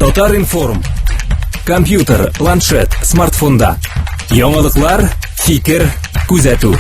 Татар-информ. Компьютер, планшет, смартфонда. Яңалыклар, фикер, күзәтү.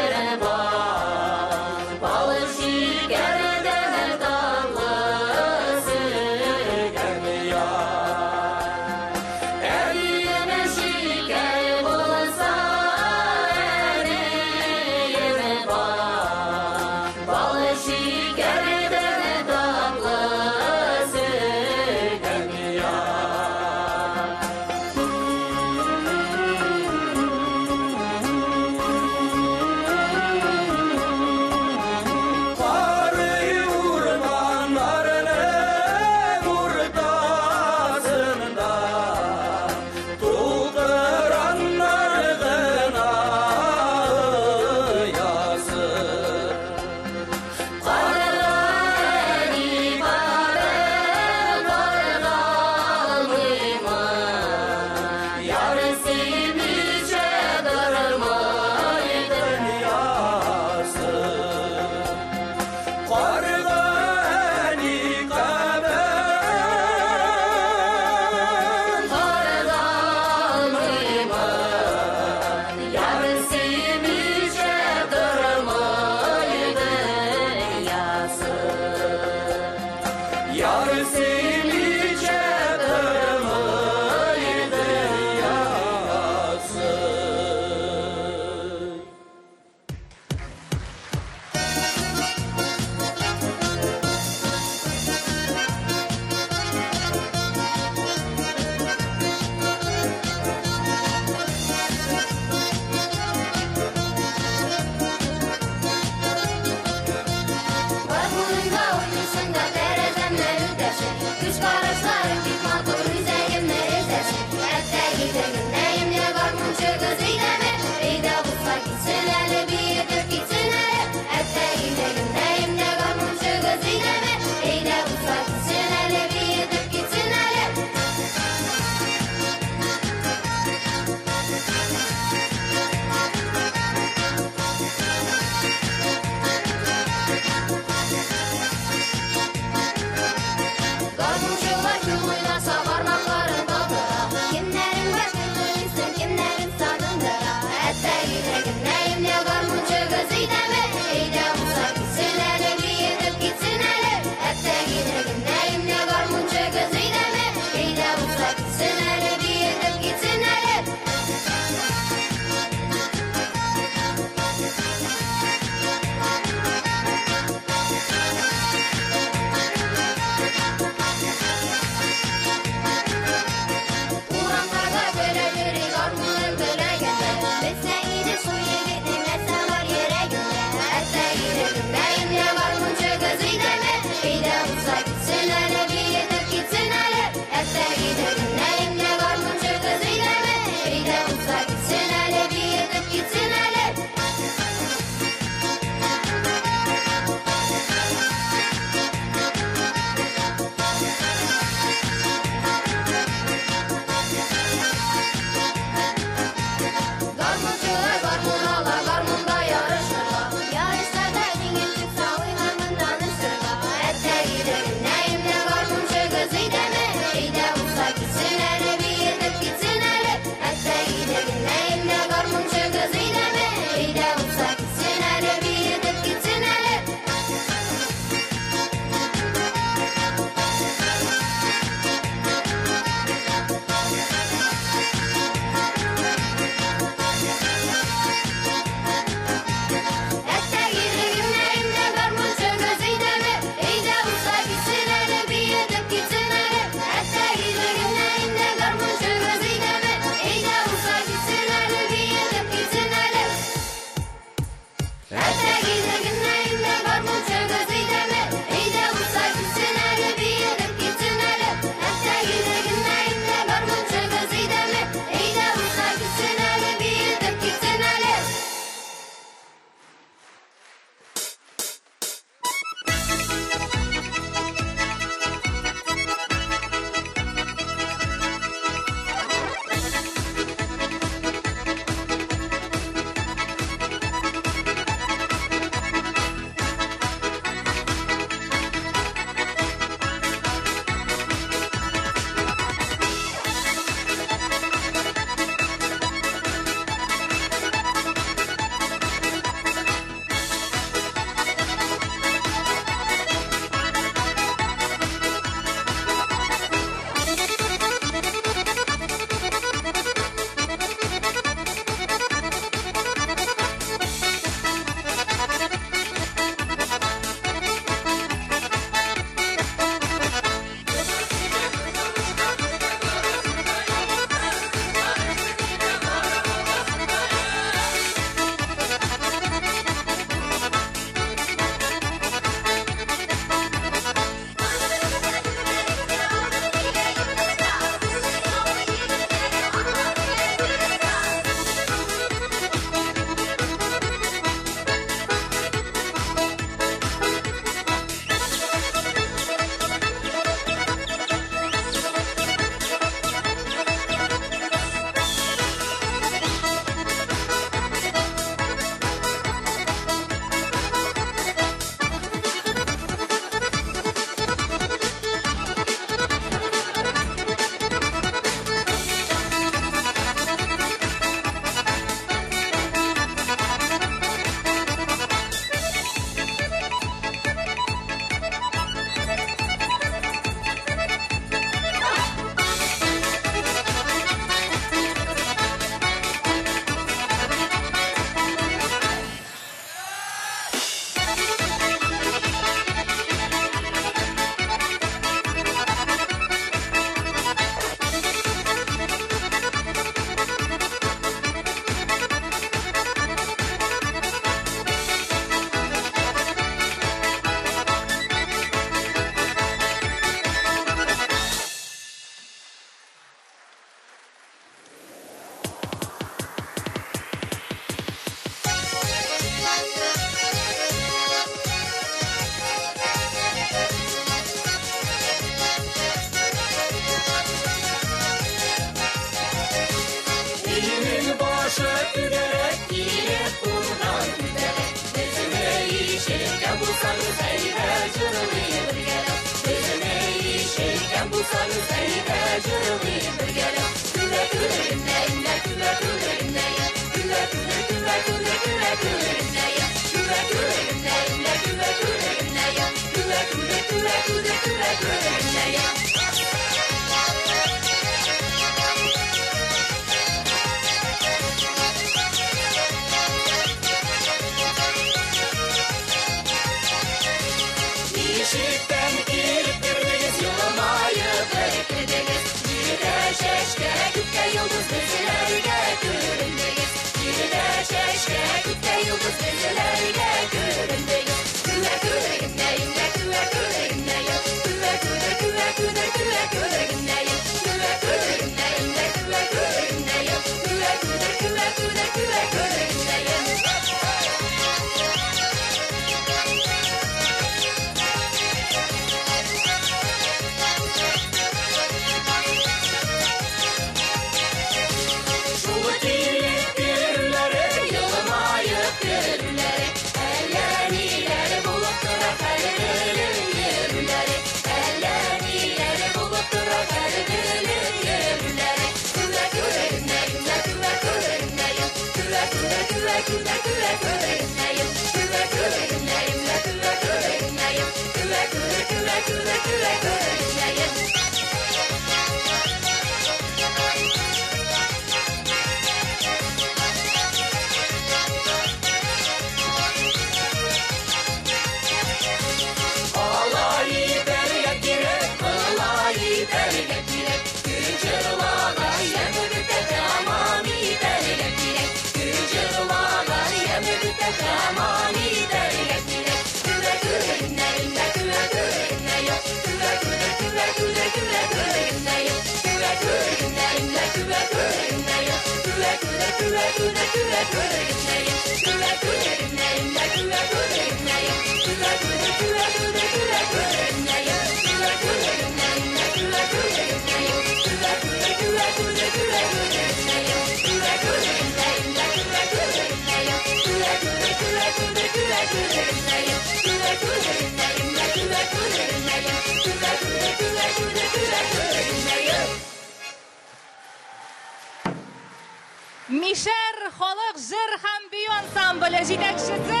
Мишер Холык жыр һәм бию ансамблі жетекшісі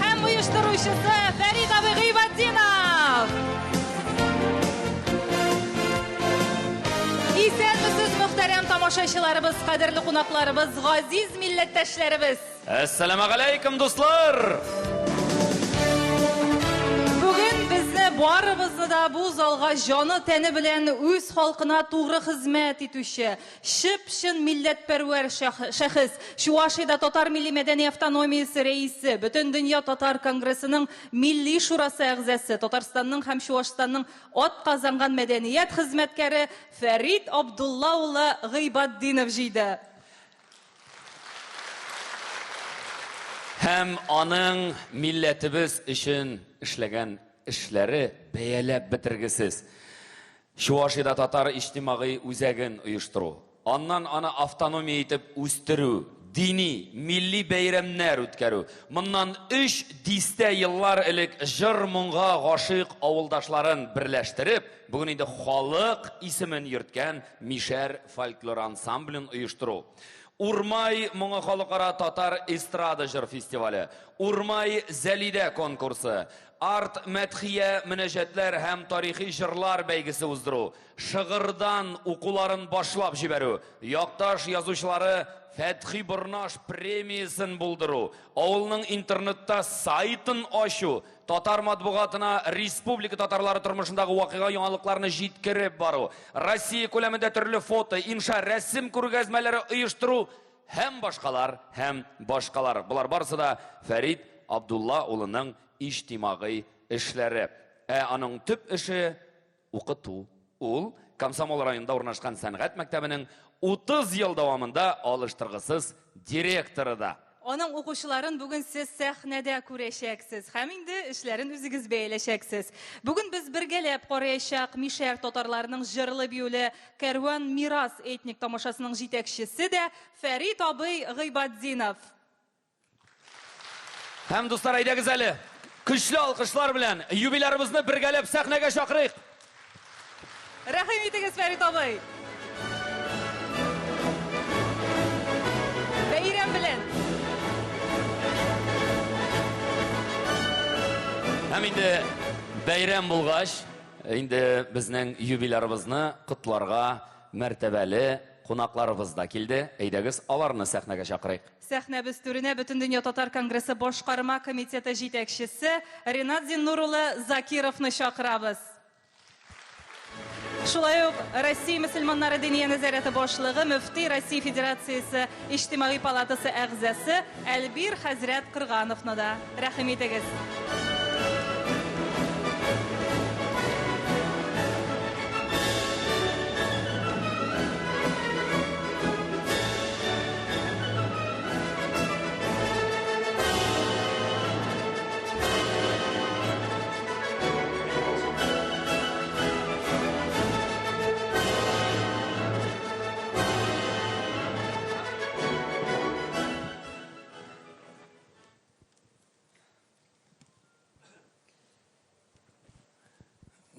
һәм ұйыштырушысы Фәрит абый Гыйбаддинов. Исәнмесез, мөхтәрәм тамашачыларыбыз, кадерле кунакларыбыз, газиз милләттәшләребез. Ассаламу алейкум, дуслар! Барыбызны да бу залга җаны тәне белән үз халкына тугры хезмәт итүче, шып-шын милләтпәрвәр шәхес, Чувашиядә Татар милли мәдәни автономиясе рәисе, Бөтен дөнья татар конгрессының милли шурасы әгъзасы, Татарстанның һәм Чувашстанның атказанган мәдәният хезмәткәре Фәрит Абдулла улы Гыйбаддинов җыйды. Һәм аның милләтебез өчен эшләгән эшләре бәяләп бетергесез. Чувашиядә татар иҗтимагый үзәген оештыру, аннан аны автономия итеп үстерү, дини, милли бәйрәмнәр үткәрү. Моннан 3 дистә еллар элек җыр-моңга гашыйк авылдашларын берләштереп, бүген инде халык исемен йөрткән Мишәр фольклор ансамблен оештыру. Урмай моңа халыкара татар эстрада җыр фестивале, Урмай Зәлидә конкурсы, Арт мәдхия мөнәҗәтләр һәм тарихи җырлар бәйгесе уздыру, шыгырдан укуларын башлап җибәрү, якташ язучылары Фәтхи Борнаш премиясын булдыру, авылның интернетта сайтын ачу, татар матбугатына республика татарлары тормышындагы вакыйга яңалыкларны җиткереп бару, Россия күләмендә төрле фото, инша, рәсем күргәзмәләре оештыру һәм башкалар. Булар барысы да Фәрит Абдулла улының иҗтимагый эшләре. Аның төп эше укыту. Ул Комсомол районында урнашкан сәнгать мәктәбенең 30 ел дәвамында алыштыргысыз директоры да. Аның укучыларын бүген сез сәхнәдә күрәчәксез һәм инде эшләрен үзегез бәяләшәксез. Бүген без бергәләп караячак Мишәр татарларының җырлы биюле Кәрван Мирас этник тамашасының җитәкчесе дә Фәрит абый Гыйбаддинов. Һәм дуслар, әйдәгез әле, көчле алкышлар белән юбилярыбызны бергәләп сәхнәгә чакырыйк. Рәхим итегез, Фәрит абый. Һәм инде бәйрәм булгач, инде безнең юбилярыбызны котларга мәртәбәле кунакларыбыз да килде. Әйдәгез, аларны сәхнәгә чакырыйк. Сәхнәбез түренә Бөтендөнья Татар конгрессы башкарма комитеты җитәкчесе Ринат Зиннурулы Закировны чакырабыз. Шулай ук Россия мөселманнары дини нәзарәте башлыгы, мөфти Россия Федерациясе иҗтимагый палатасы әгъзасы Әлбир хәзрәт Кыргановны да рәхим итегез.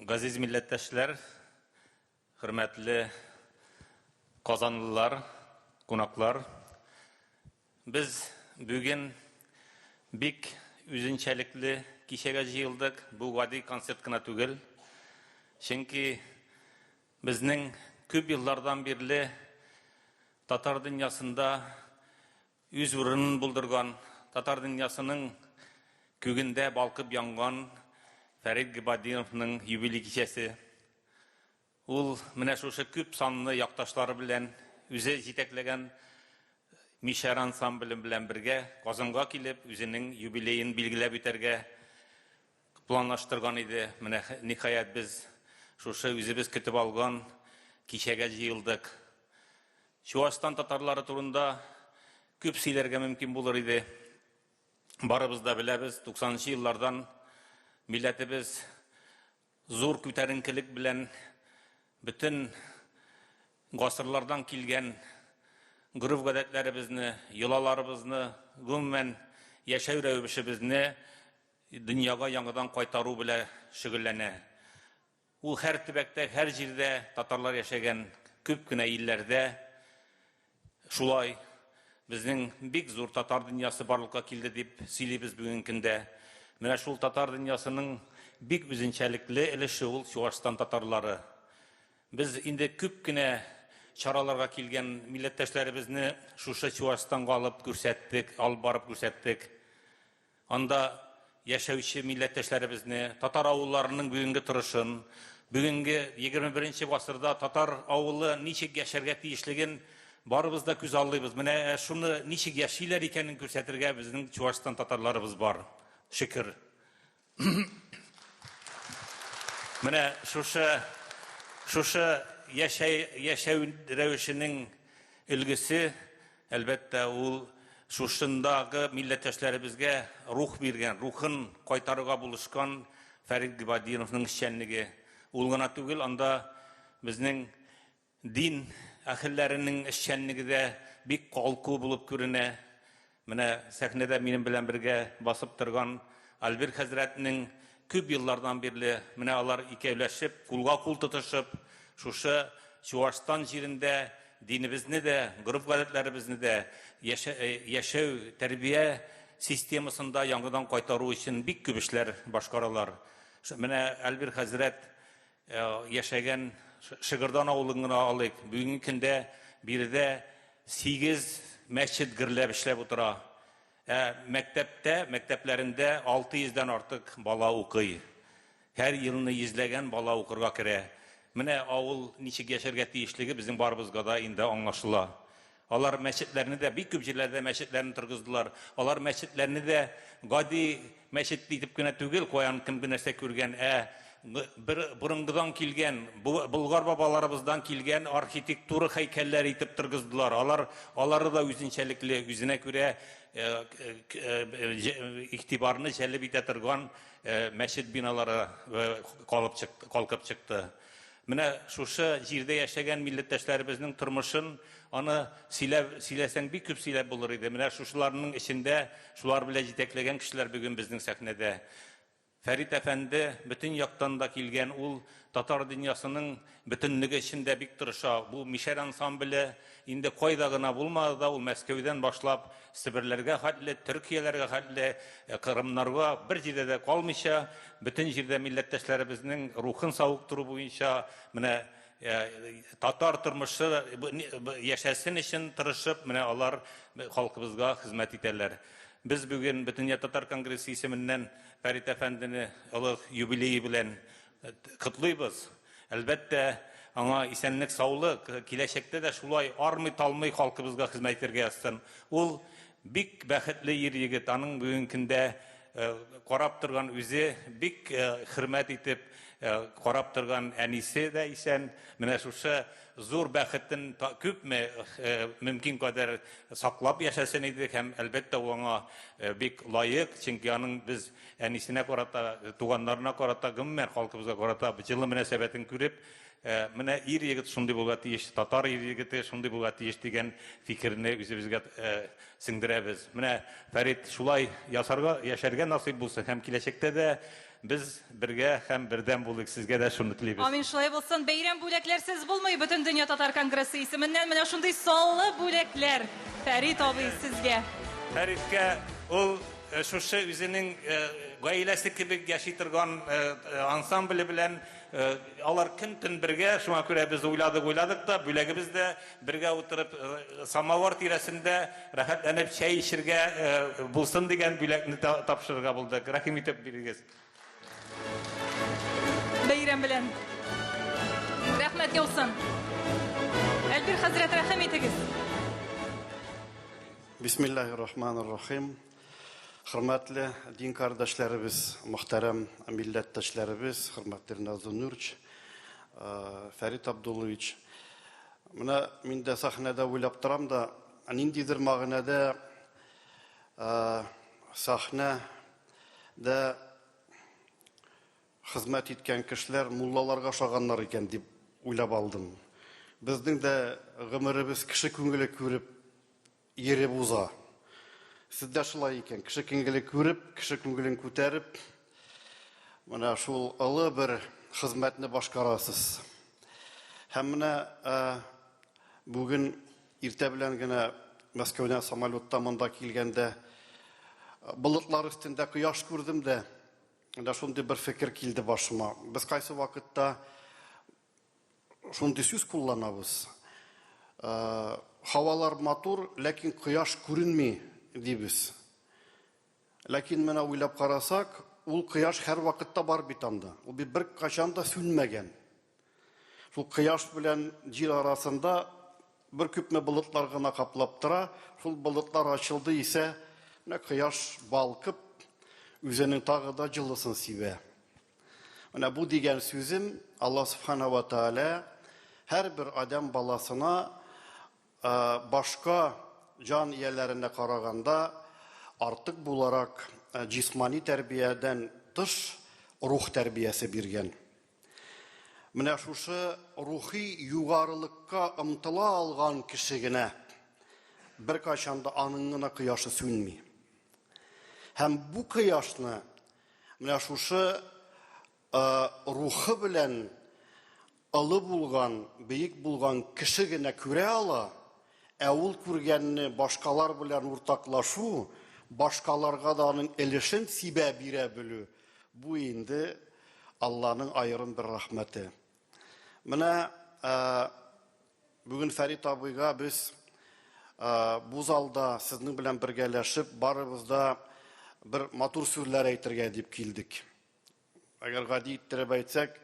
Газиз милләттәшләр, хөрмәтле казанлылар, кунаклар, без бүген бик үзенчәлекле кичәгә җыелдык. Бу гади концерт кына түгел. Чөнки безнең күп еллардан бирле татар дөньясында үз урынын булдырган, татар дөньясының күгендә балкып янган Фәрит Гыйбадиновның юбилей кичәсе. Ул менә шушы күп санлы якташлары белән үзе җитәкләгән Мишәр ансамбле белән бергә Казанга килеп, үзенең юбилейын билгеләп үтәргә планлаштырган иде. Менә ниһаять без шушы үзебез көтеп алган кичәгә җыелдык. Чуашстан татарлары турында күп сөйләргә мөмкин булыр иде. Барыбыз да беләбез, 90-нчы еллардан милләтебез зур күтәренкелек белән бөтен гасырлардан килгән гореф-гадәтләребезне, йолаларыбызны, гомумән яшәү рәвешебезне дөньяга яңадан кайтару белән шөгыльләнә. Ул һәр төбәктә, һәр җирдә татарлар яшәгән күп кенә илләрдә шулай безнең бик зур татар дөньясы барлыкка килде дип сөйлибез бүген көндә. Менә шул татар дөньясының бик үзенчәлекле өлеше ул Чуашстан татарлары. Без инде күп кенә чараларга килгән милләттәшләребезне шушы Чуашстанга алып барып күрсәттек. Анда яшәүче милләттәшләребезне, татар авылларының бүгенге торышын, бүгенге 21-нче гасырда татар авылы ничек яшәргә тиешлеген барыбыз да күз аллыйбыз. Менә шуны ничек яшиләр икәнен күрсәтергә безнең Чуашстан татарларыбыз бар. Шөкер. Менә шушы яшәү рәвешенең өлгесе, әлбәттә, ул шушындагы милләттәшләребезгә рух биргән, рухын кайтарырга булышкан Фәрит Гыйбадиновның эшчәнлеге. Ул гына түгел, анда безнең дин әһелләренең эшчәнлеге дә бик калку булып күренә. Менә сәхнәдә минем белән бергә басып торган Әлбир хәзрәтнең күп еллардан бирле менә алар икәүләшеп, кулга-кул тотышып, шушы Чуашстан җирендә динебезне дә, гореф-гадәтләребезне дә яшәү, тәрбия системасында яңадан кайтару өчен бик күп эшләр башкаралар. Менә Әлбир хәзрәт яшәгән Шыгырдан авылын гына алыйк. Бүгенге көндә биредә 8 мәчет гөрләп эшләп утыра. Мәктәпләрендә 600-дән артык бала укый. Һәр елны йөзләгән бала укырга керә. Менә авыл ничек яшәргә тиешлеге безнең барыбызга да инде аңлашыла. Алар мәчетләрне дә бик күп җирләрдә мәчетләрне торгыздылар. Алар мәчетләрне дә гади мәчет итеп кенә түгел, каян кем нәрсә күргән, бурынгыдан килгән, Болгар бабаларыбыздан килгән архитектура һәйкәлләр итеп торгыздылар. Алары да үзенчәлекле, үзенә күрә игътибарны җәлеп итә торган мәчет биналары калкып чыкты. Менә шушы җирдә яшәгән милләттәшләребезнең тормышын аны сөйләсәң бик күп сөйләп булыр иде. Менә шушыларның эчендә шулар белән җитәкләгән кешеләр бүген безнең сәхнәдә. Фәрит әфәнде бүтін яктан да килгән, ул татар дөньясының бөтенлеге эчендә бик тырыша. Бу мишәр ансамбле инде кайда гына булмады да, ул Мәскәүдән башлап Себерләргә хәтле, Төркияләргә хәтле, Кырымнарга бер җирдә дә калмыйча, бүтән җирдә милләттәшләребезнең рухын савыктыру буенча менә татар тормышы яшәсен өчен тырышып, менә алар халкыбызга хезмәт итәләр. Без бүген Бөтенья татар конгрессы исеменнән Фәрит әфәндене олуг юбилее белән котлыйбыз. Әлбәттә, аңа исәнлек, саулык, киләчәктә дә шулай армый-талмый халкыбызга хезмәт итәргә язсын. Ул бик бәхетле ир-егет, аның бүгенге көндә карап торган үзе бик хөрмәт итеп карап торган әнисе дә исән. Менә шушы зур бәхетен күпме мөмкин кадәр саклап яшәсен идек һәм әлбәттә аңа бик лаек, чөнки аның без әнисенә карата, туганнарына карата, гомумән халкыбызга карата җылы мөнәсәбәтен күреп, менә ир-егет шундый булырга тиеш, татар ир-егете шундый булырга тиеш дигән фикерне үзебезгә сеңдерәбез. Менә Фәрит шулай яшәргә насыйп булсын һәм киләчәктә дә biz birgə һәм бердәм булыйк. Сезгә дә шуны телибез. Амин, шулай булсын. Бәйрәм бүләкләрсез булмый. Бөтен дөнья татар конгрессы исеменнән менә шундый саллы бүләкләр. Фәрит абый, сезгә. Фәриткә ул шушы үзенең гаиләсе кебек яши торган ансамбле белән алар көн-төн бергә, шуңа күрә без уйладык та, бүләгебез дә бергә утырып самовар тирәсендә рәхәтләнеп чәй эчәргә булсын дигән бүләкне тапшырырга булдык. Рәхим итеп бирегез. Бәйрәм белән. Рәхмәт яусын. Әлбир хәзрәт, рәхим итегез. Бисмиллахир-рахманир-рахим. Хөрмәтле дин кардәшләребез, мөхтәрәм милләттәшләребез, хөрмәтле Назунурч, Фәрит Абдуллович. Менә мин дә сахнәдә уйлап торам да, ниндидер мәгънәдә сахнәдә хезмәт иткән кешеләр муллаларга ошаганнар икән дип уйлап алдым. Безнең дә гомеребез кеше күңеле күреп йөреп уза. Сездә шулай икән, кеше күңеле күреп, кеше күңелен күтәреп, менә шул олы бер хезмәтне башкарасыз. Һәм менә бүген иртә белән генә Мәскәүдән самолетта монда килгәндә болытлар өстендә кояш күрдем дә, да шундый бер фикер килде башыма. Без кайсы вакытта шундый сүз кулланабыз. Һавалар матур, ләкин кояш күренми дибез. Ләкин менә уйлап карасак, ул кояш һәр вакытта бар бит анда. Ул бер качан да сүнмәгән. Шул кояш белән җир арасында бер күпме болытлар гына каплап тора. Шул болытлар ачылды исә, менә кояш балкып, үзенең тагы да җылысын сибә. Менә бу дигән сүзем Аллаһ Субхана ва Тааля һәр бер адам баласына башка җан ияләренә караганда артык буларак җисмани тәрбиядән тыш рух тәрбиясе биргән. Менә шушы рухи югарылыкка омтыла алган кеше генә бер качанда аның гына кояшы сүнми. Һәм бу кояшны менә шушы рухы белән олы булган, бөек булган кеше генә күрә ала, ә ул күргәнне башкалар белән уртаклашу, башкаларга да аның өлешен сибә бирә белү, бу инде Алланың аерым бер рәхмәте. Менә бүген Фәрит абыйга без бу залда сезнең белән бергәләшеп, барыбыз да бер матур сүзләр әйтергә дип килдек. Әгәр гади иттереп әйтсәк,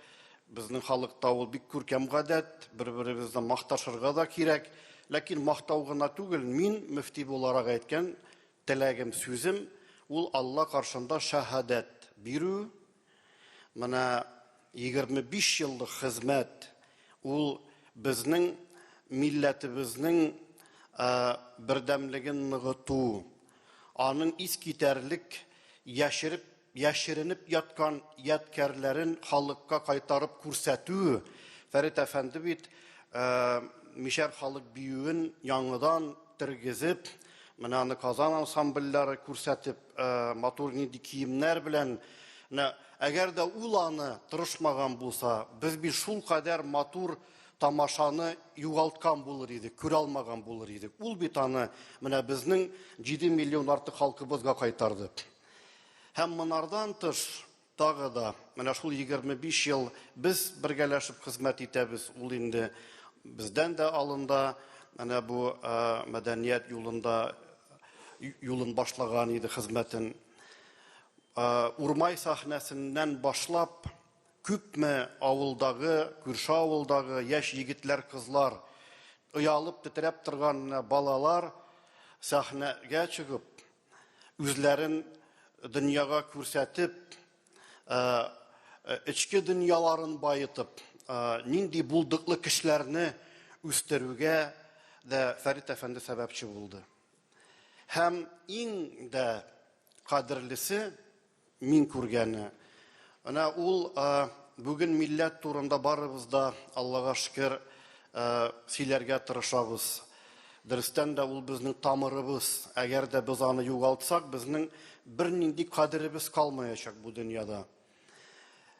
безнең халыкта ул бик күркәм гадәт, бер-беребезне макташырга да кирәк, ләкин мактау гына түгел, мин мөфти буларак әйткән теләгем, сүзем, ул Алла каршында шаһадат бирү. Менә 25 еллык хезмәт, ул безнең милләтебезнең бердәмлеген ныгыту, аның искитәрлек яшеренеп яткан ядкәрләрен халыкка кайтарып күрсәтү. Фәрит әфәнде бит мишәр халык биюен яңадан тергезеп, менә аны Казан ансамбльләре күрсәтеп, матур нинди киемнәр белән Әгәр дә ул аны тырышмаган булса, без бит шул кадәр матур тамашаны югалткан булыр идек, күрә алмаган булыр идек. Ул бит аны менә безнең 7 миллион артык халкыбызга кайтарды. Һәм монардан тыш тагы да менә шул 25 ел без бергәләшеп хезмәт итәбез. Ул инде бездән дә алында менә бу мәдәният юлын башлаган иде хезмәтен. Урмай сәхнәсеннән башлап күпме авылдагы, күрше авылдагы яшь егетләр, кызлар, оялып тетрәп торган балалар сәхнәгә чыгып, үзләрен дөньяга күрсәтеп, ичке дөньяларын байытып, нинди булдыклы кешеләрне үстерүгә дә Фәрит әфәнде сәбәпче булды. Һәм иң дә кадерлесе мин күргәне, ул бүген милләт турында барыбыз да, Аллага шөкер, сөйләргә тырышабыз. Дөрестән дә ул безнең тамырыбыз. Әгәр дә без аны югалтсак, безнең бернинди кадеребез калмаячак бу дөньяда.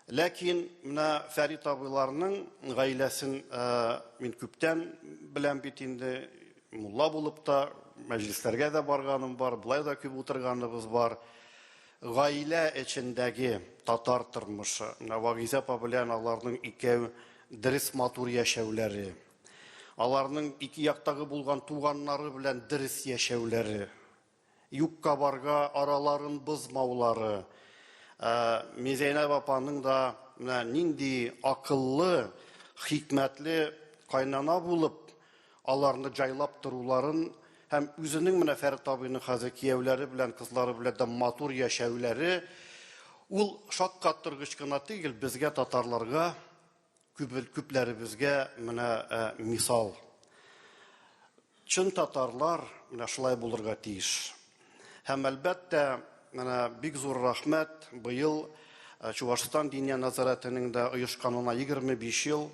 Ләкин менә Фәрит абыйларның гаиләсен мин күптән беләм бит инде, мулла булып та мәҗлесләргә дә барганым бар, булай да күп утырганыбыз бар. Гаилә эчендәге татар тормышы, Вагиз апа белән аларның икәү дөрес матур яшәүләре, аларның ике яктагы булган туганнары белән дөрес яшәүләре, юкка барга араларын бозмаулары, Мизәйнәп апаның да нинди акыллы, хикмәтле кайнана булып, аларны җайлап торуларын һәм үзенең менә Фәрит абыйның хәзер кияүләре белән, кызлары белән дә матур яшәүләре, ул шаккаттыргыч кына түгел, безгә татарларга, күпләребезгә менә мисал. Чын татарлар менә шулай булырга тиеш. Һәм әлбәттә, менә бик зур рәхмәт, быел Чувашстан диния назаратының да оешканына 25 ел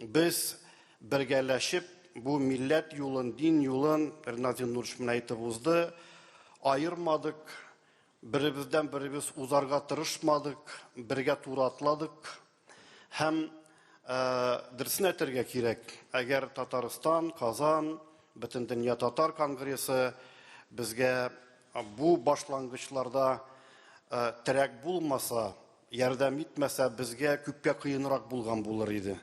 без бергәләшеп бу милләт юлын, дин юлын Назин Нурш менә әйтеп узды, айырмадык, беребездән беребез узарга тырышмадык, бергә туры атладык. Һәм дөресен әйтергә кирәк, әгәр Татарстан, Казан, бөтен дөнья татар конгрессы безгә бу башлангычларда терәк булмаса, ярдәм итмәсә, безгә күпкә кыенрак булган булыр иде.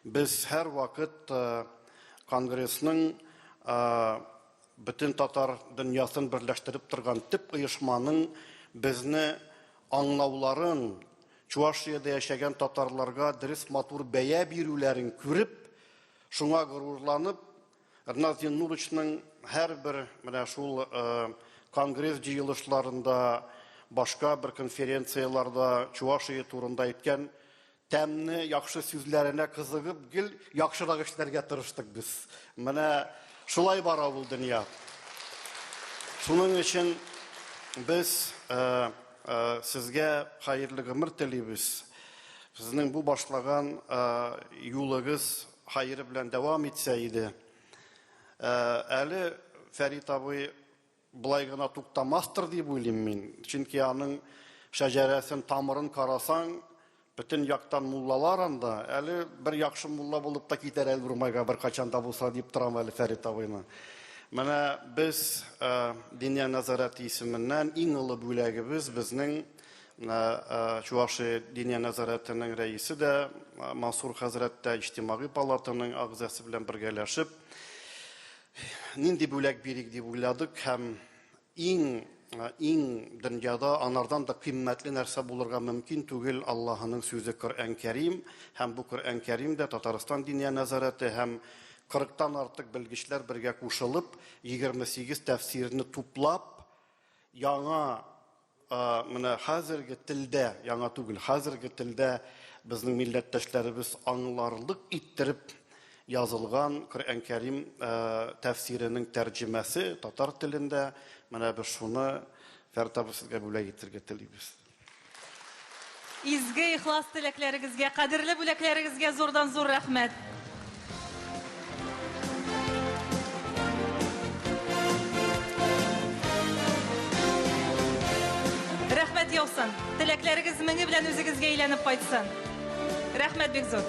Без һәр вакыт конгрессның бөтен татар дөньясын берләштереп торган төп оешманың безне аңлауларын, Чувашиядә яшәгән татарларга дөрес матур бәя бирүләрен күреп, шуңа горурланып, Назин Нуршның һәрбер менә шул конгресс җыелышларында, башка бер конференцияларда Чувашия турында әйткән тәмне, яхшы сүзләренә кызыгып, гел яхшырак эшләргә тырыштык без. Менә шулай бара ул дөнья. Шуның өчен без сезгә хәерле гомер телибез. Сезнең бу башлаган юлыгыз хәйр белән дәвам итсә иде. Әле Фәрит абый булай гына туктамастыр дип уйлыйм мин. Чөнки аның шәҗәрәсен, тамырын карасаң, бөтен яктан муллалар анда, әле бер яхшы мулла булып та китәр әле Урмайга бер качан да булса дип торам әле Фәрит абыйны. Менә без диния назараты исеменнән иң олы бүләгебез безнең Чувашия диния назаратының рәисе дә Мансур хәзрәт тә иҗтимагый палатаның агзасы белән бергәләшеп нинди бүләк бирик дип уйладык һәм иң дөньяда анардан да кыйммәтле нәрсә булырга мөмкин түгел Аллаһының сүзе Коръән Кәрим һәм бу Коръән Кәримдә Татарстан диния назараты һәм 40-тан артык белгечләр бергә кушылып 28 тәфсирне туплап яңа менә хәзерге телдә, яңа түгел, хәзерге телдә безнең милләттәшләребез аңларлык иттереп язылган Коръән Кәрим тәфсиренең тәрҗемәсе татар телендә. Менә без шуны Фәрит абый сезгә бүләк итәргә телибез. Изге ихлас теләкләрегезгә, кадерле бүләкләрегезгә зурдан зур рәхмәт. Рәхмәт бәхет яусын. Теләкләрегез меңе белән үзегезгә әйләнеп кайтсын. Рәхмәт бик зур.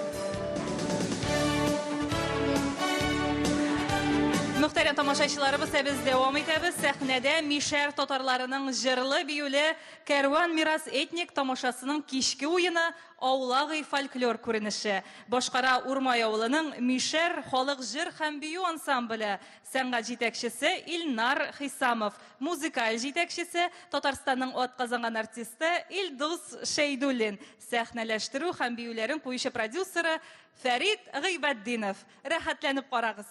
Мөхтәрәм тамашачыларыбыз, без дәвам итәбез. Сәхнәдә Мишәр татарларының җырлы биюле Кәрван Мирас этник тамашасының кичке уены Аулагый фольклор күренеше. Башкара Урмай авылының Мишәр халык җыр һәм бию ансамбле сәнгать җитәкчесе Илнар Хисамов, музыкаль җитәкчесе Татарстанның атказанган артисты Илдус Шәйдуллин, сәхнәләштерү һәм биюләрен куючы продюсеры Фәрит Гыйбаддинов. Рәхәтләнеп карагыз.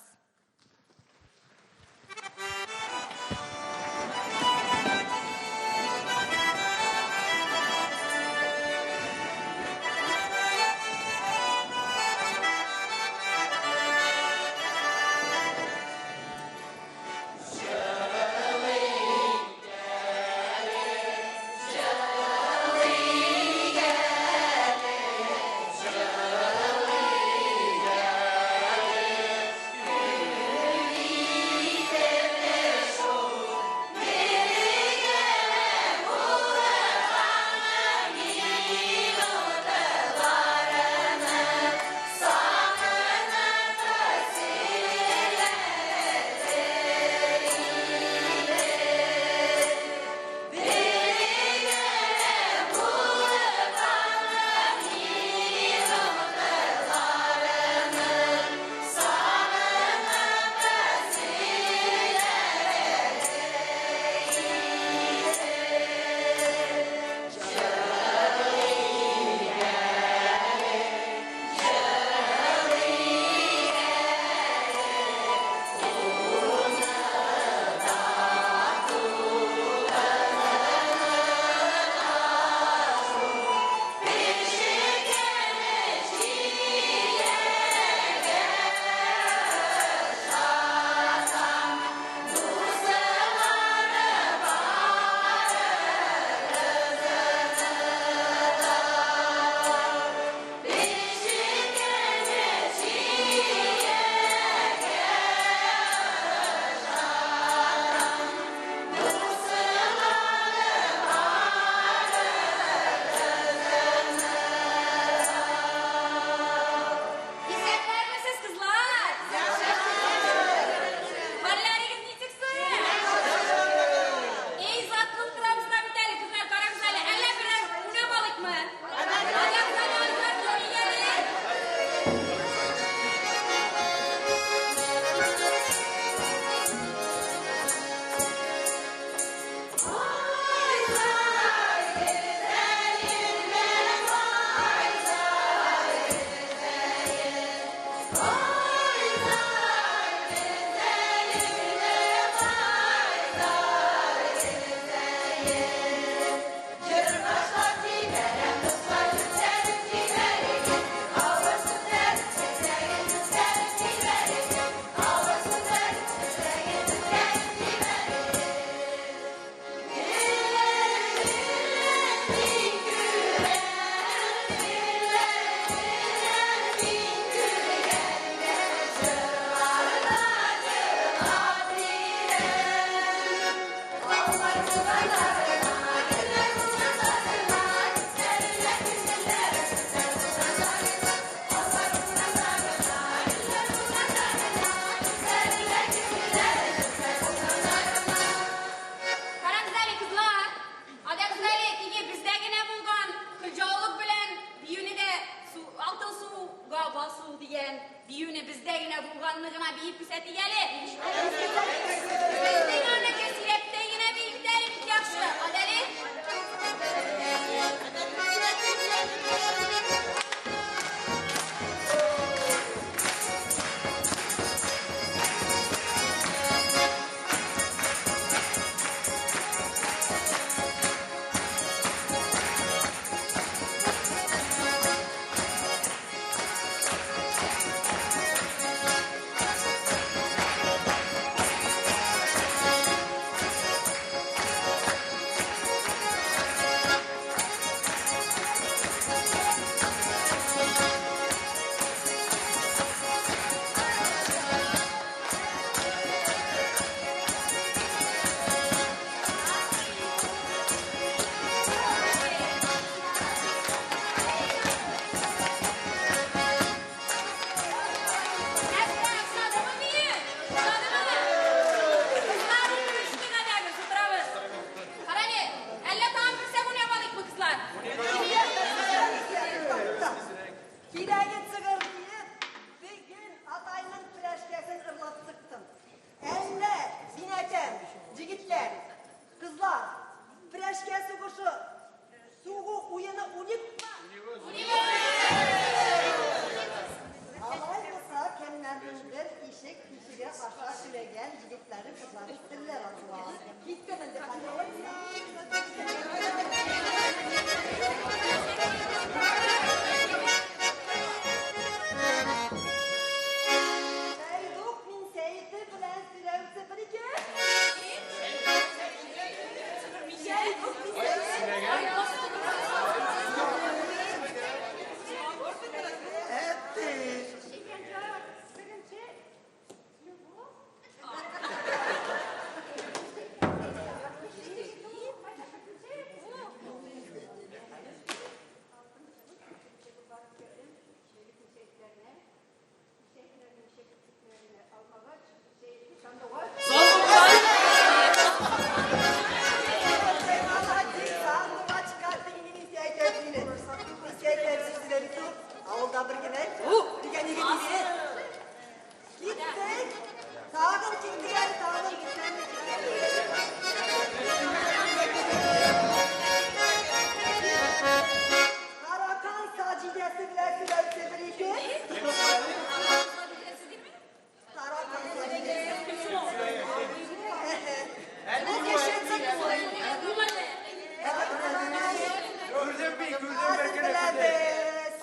Güneşke suğuşu. Suğu uyunu unik mi? Alay olsa kendilerinden işek kişiye başa süregen yigitleri kızları diller acılar. Gitmeden de Seyduk min seydi bilen sürevsi bir iki. Seyduk min seydi. Avulda bir güne, diken yigit yigit. Gittik, sağdan çıktılar, sağdan Karakan sacidesi bile sürevsi bir iki. Karakan sacidesi. Ne geçecek mi? Azim bilebiz.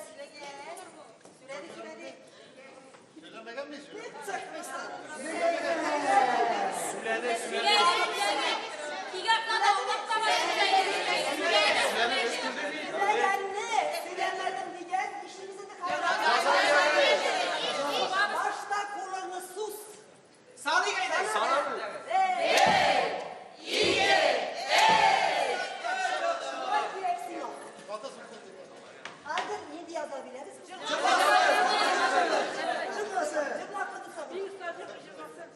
Hiç çıkmışsın. Süregenli, süremedim diye işimizi de kazanırız. Başta kulağını sus. Sana mı? Hazır ne diye yazabiliriz? Çıplak kutu sabun.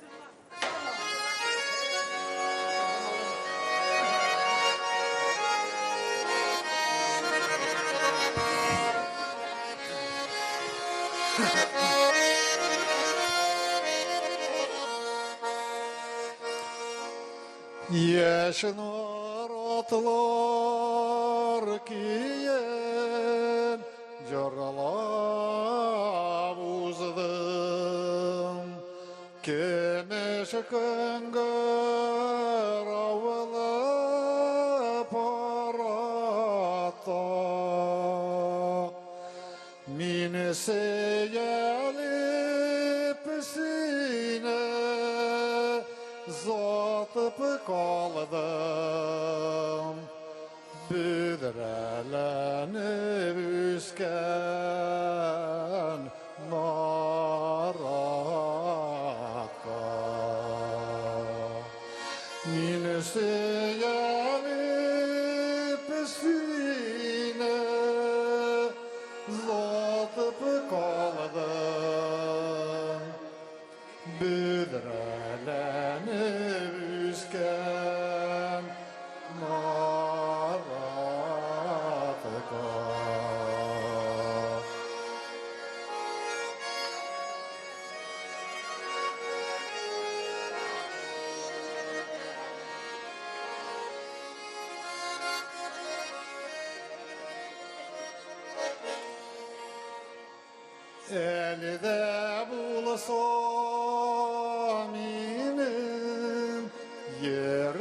Yaşnar atlar kiyen jaralab uzdım kemeş kıngar avla parata min seyalip sine zatıp kaldım büdrelenip üsken naraka min seyalip sine zatıp kaldım büdrelenip üsken naratıka. Elde bulsam inim yüreğimde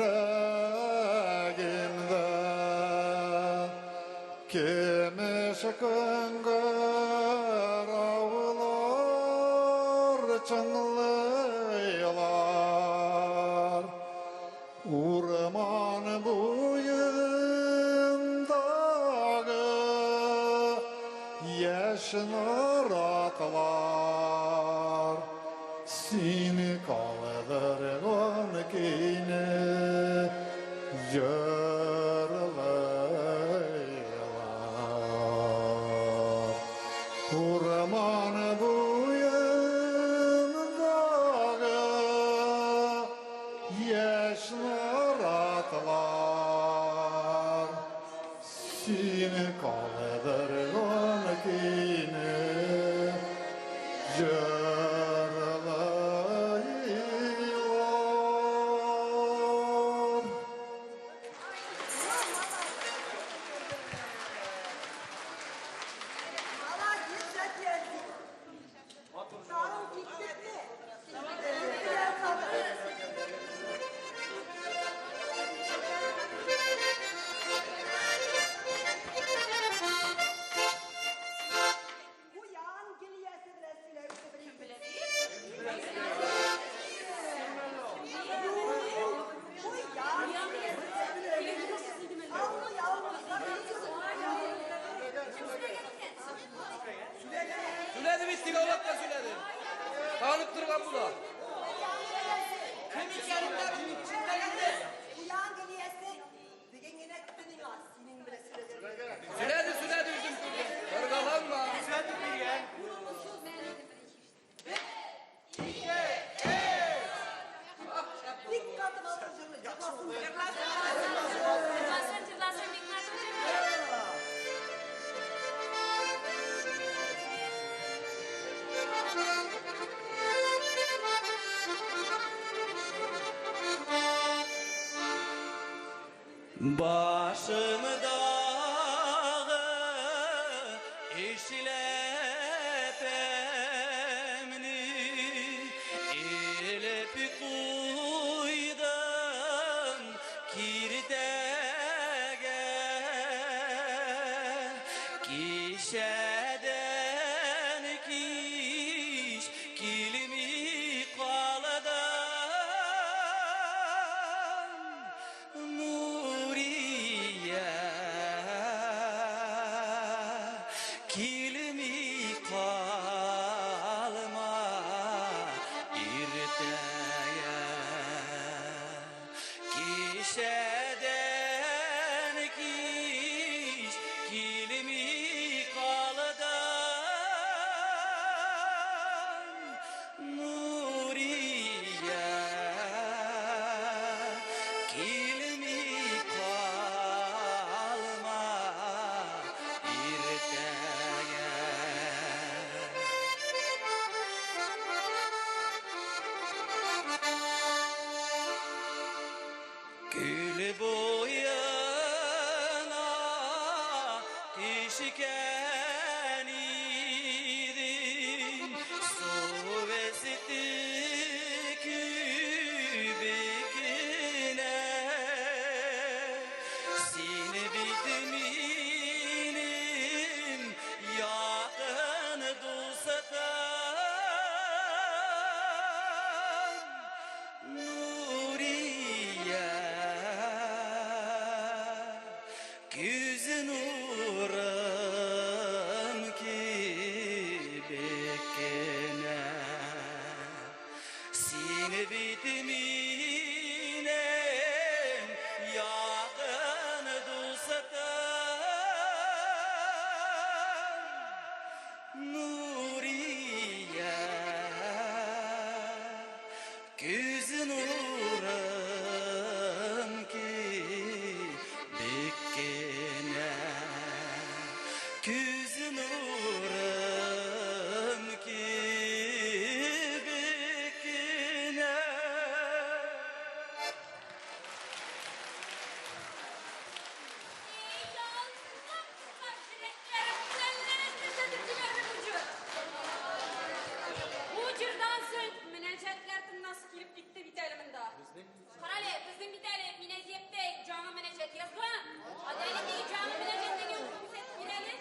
kemeş kıngar avlar çınlıyorlar Urman boyundağı yaşnar atlar seni kaldırgan kine yırlaylar Urman boyundağı yaşnar atlar seni kaldırgan kine yırlaylar davlatla söyledim. Tanıp durgan bula. Kemik yarımların içinde geldi. Uyan geliyesi. Digenine gittin ya. Senin bile sürecek. Söyledi üzüm. Kırgalanma. Dikkatim altıcını. Cırlasın. Cırlasın, Başımı dağı işlep emni ilip kuydum kirdege kişeden kiş kilimi kaladan Nuriye kilimi kalma irteye kişeden kiş kilimi kaladan Nuriye kilimi kalma irteye Gül boyuna dişken idin Su vesitti kübikine Seni bitminim yakın dostatan Nuriye Güz nurum ki bekene Seni bitminem yakın dostatan Nuriye Güz nurum ki bekene Güz nurum ki bekene Bu cırdan söz münecetlerden nasıl girip gitti biteliminde. Karali, bizim bitelim münecette canı müneccet yazgın. Adaylı değil canı müneccette yüksek girelim.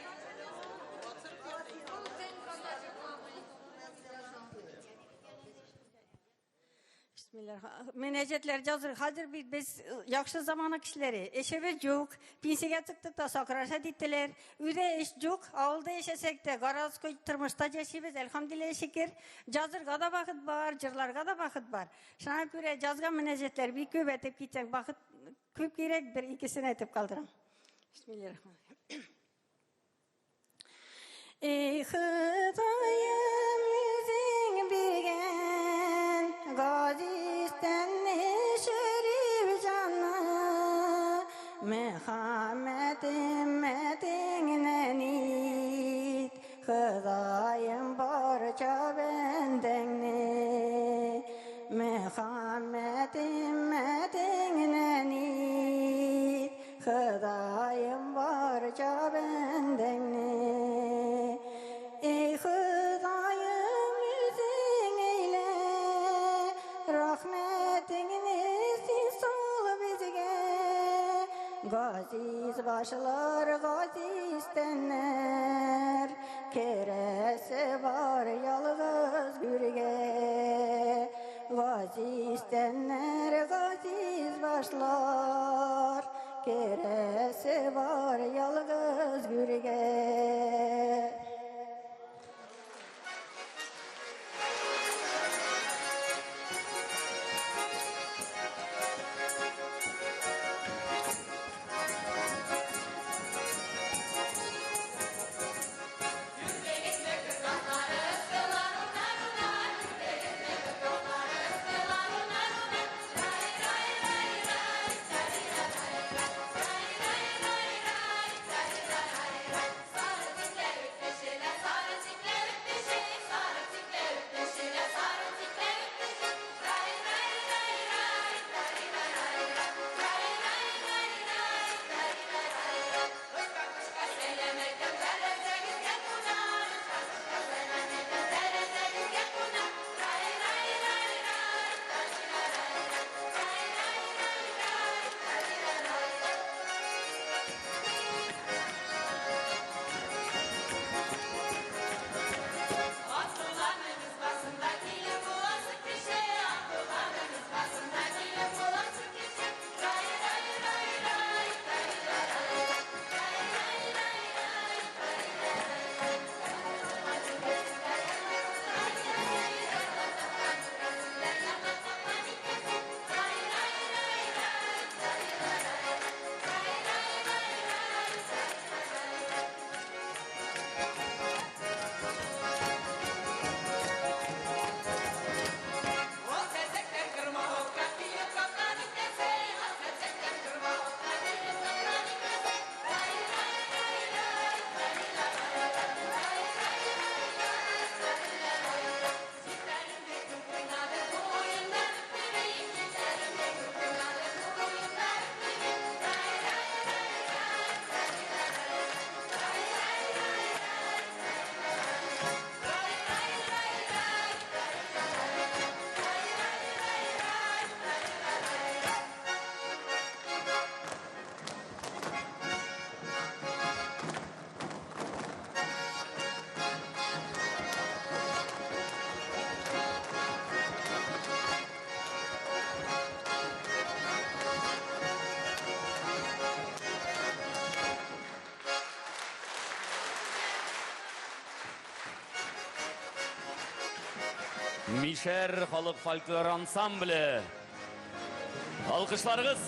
Bismillah. Menecetler hazır. Hazır biz yakşı zamanı kişileri. Eşeviz yok. Pinsige çıktık da sakrarsa dittiler. Üde eş yok. Ağılda eşesek de garaz koy tırmışta yaşayız. Elhamdülillah şükür. Cazır gada vakit var. Cırlar gada vakit var. Şuna göre cazgan menecetler bir küp etip gidecek. Vakit küp gerek bir ikisini etip kaldırım. Bismillahirrahmanirrahim. Ey Hıdayım yüzün bilgen Gazisten şerif canlı Muhammed ümmetine nit Hıdayım barca bendeni Muhammed ümmetine nit Hıdayım barca bendeni Ey Hıdayım yüzün eyle Rahmetini sin sol bizge Gaziz başlar gazi istenler Keresi var yalğız gürge Gazi istenler gaziz başlar Keresi var yalğız gürge Мишер халық фольклор ансамблі. Алқышларыңыз.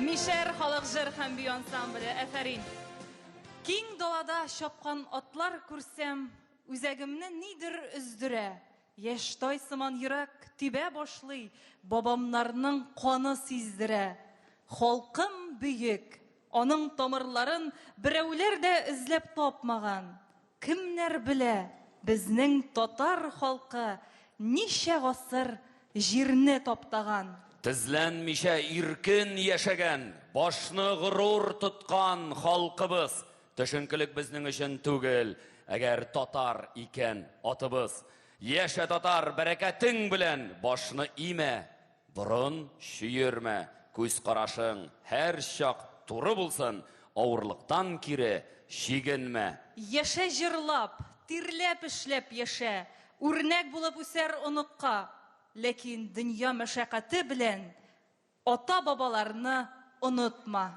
Мишер халық жыр һәм би ансамблі, әфәрин. Киң далада шапқан атлар күрсәм, үзәгемне нидер үздерә. Яштай сыман йөрәк тибә башлый, бабамнарның қаны сиздерә. Халкым бүйек, аның тамырларын берәүләр дә эзләп тапмаган. Кемнәр белә, безнең татар халкы ничә гасыр җирне таптаган. Тізләнмичә иркен яшәгән, башны ғырур тұтқан халқыбыз. Төшенкілік біздің үшін түгел, әгәр татар икен атыбыз. Яшә татар бәрәкәтің білән, башны име, бұрын шүйірме. Күз қарашың һәр шақ туры булсын, ауырлықтан кире шигенме. Яшә җырлап, тирләп эшләп яшә, үрнәк булып үсәр оныкка. Ләкин дөнья мәшәкате белән ата бабаларны онытма.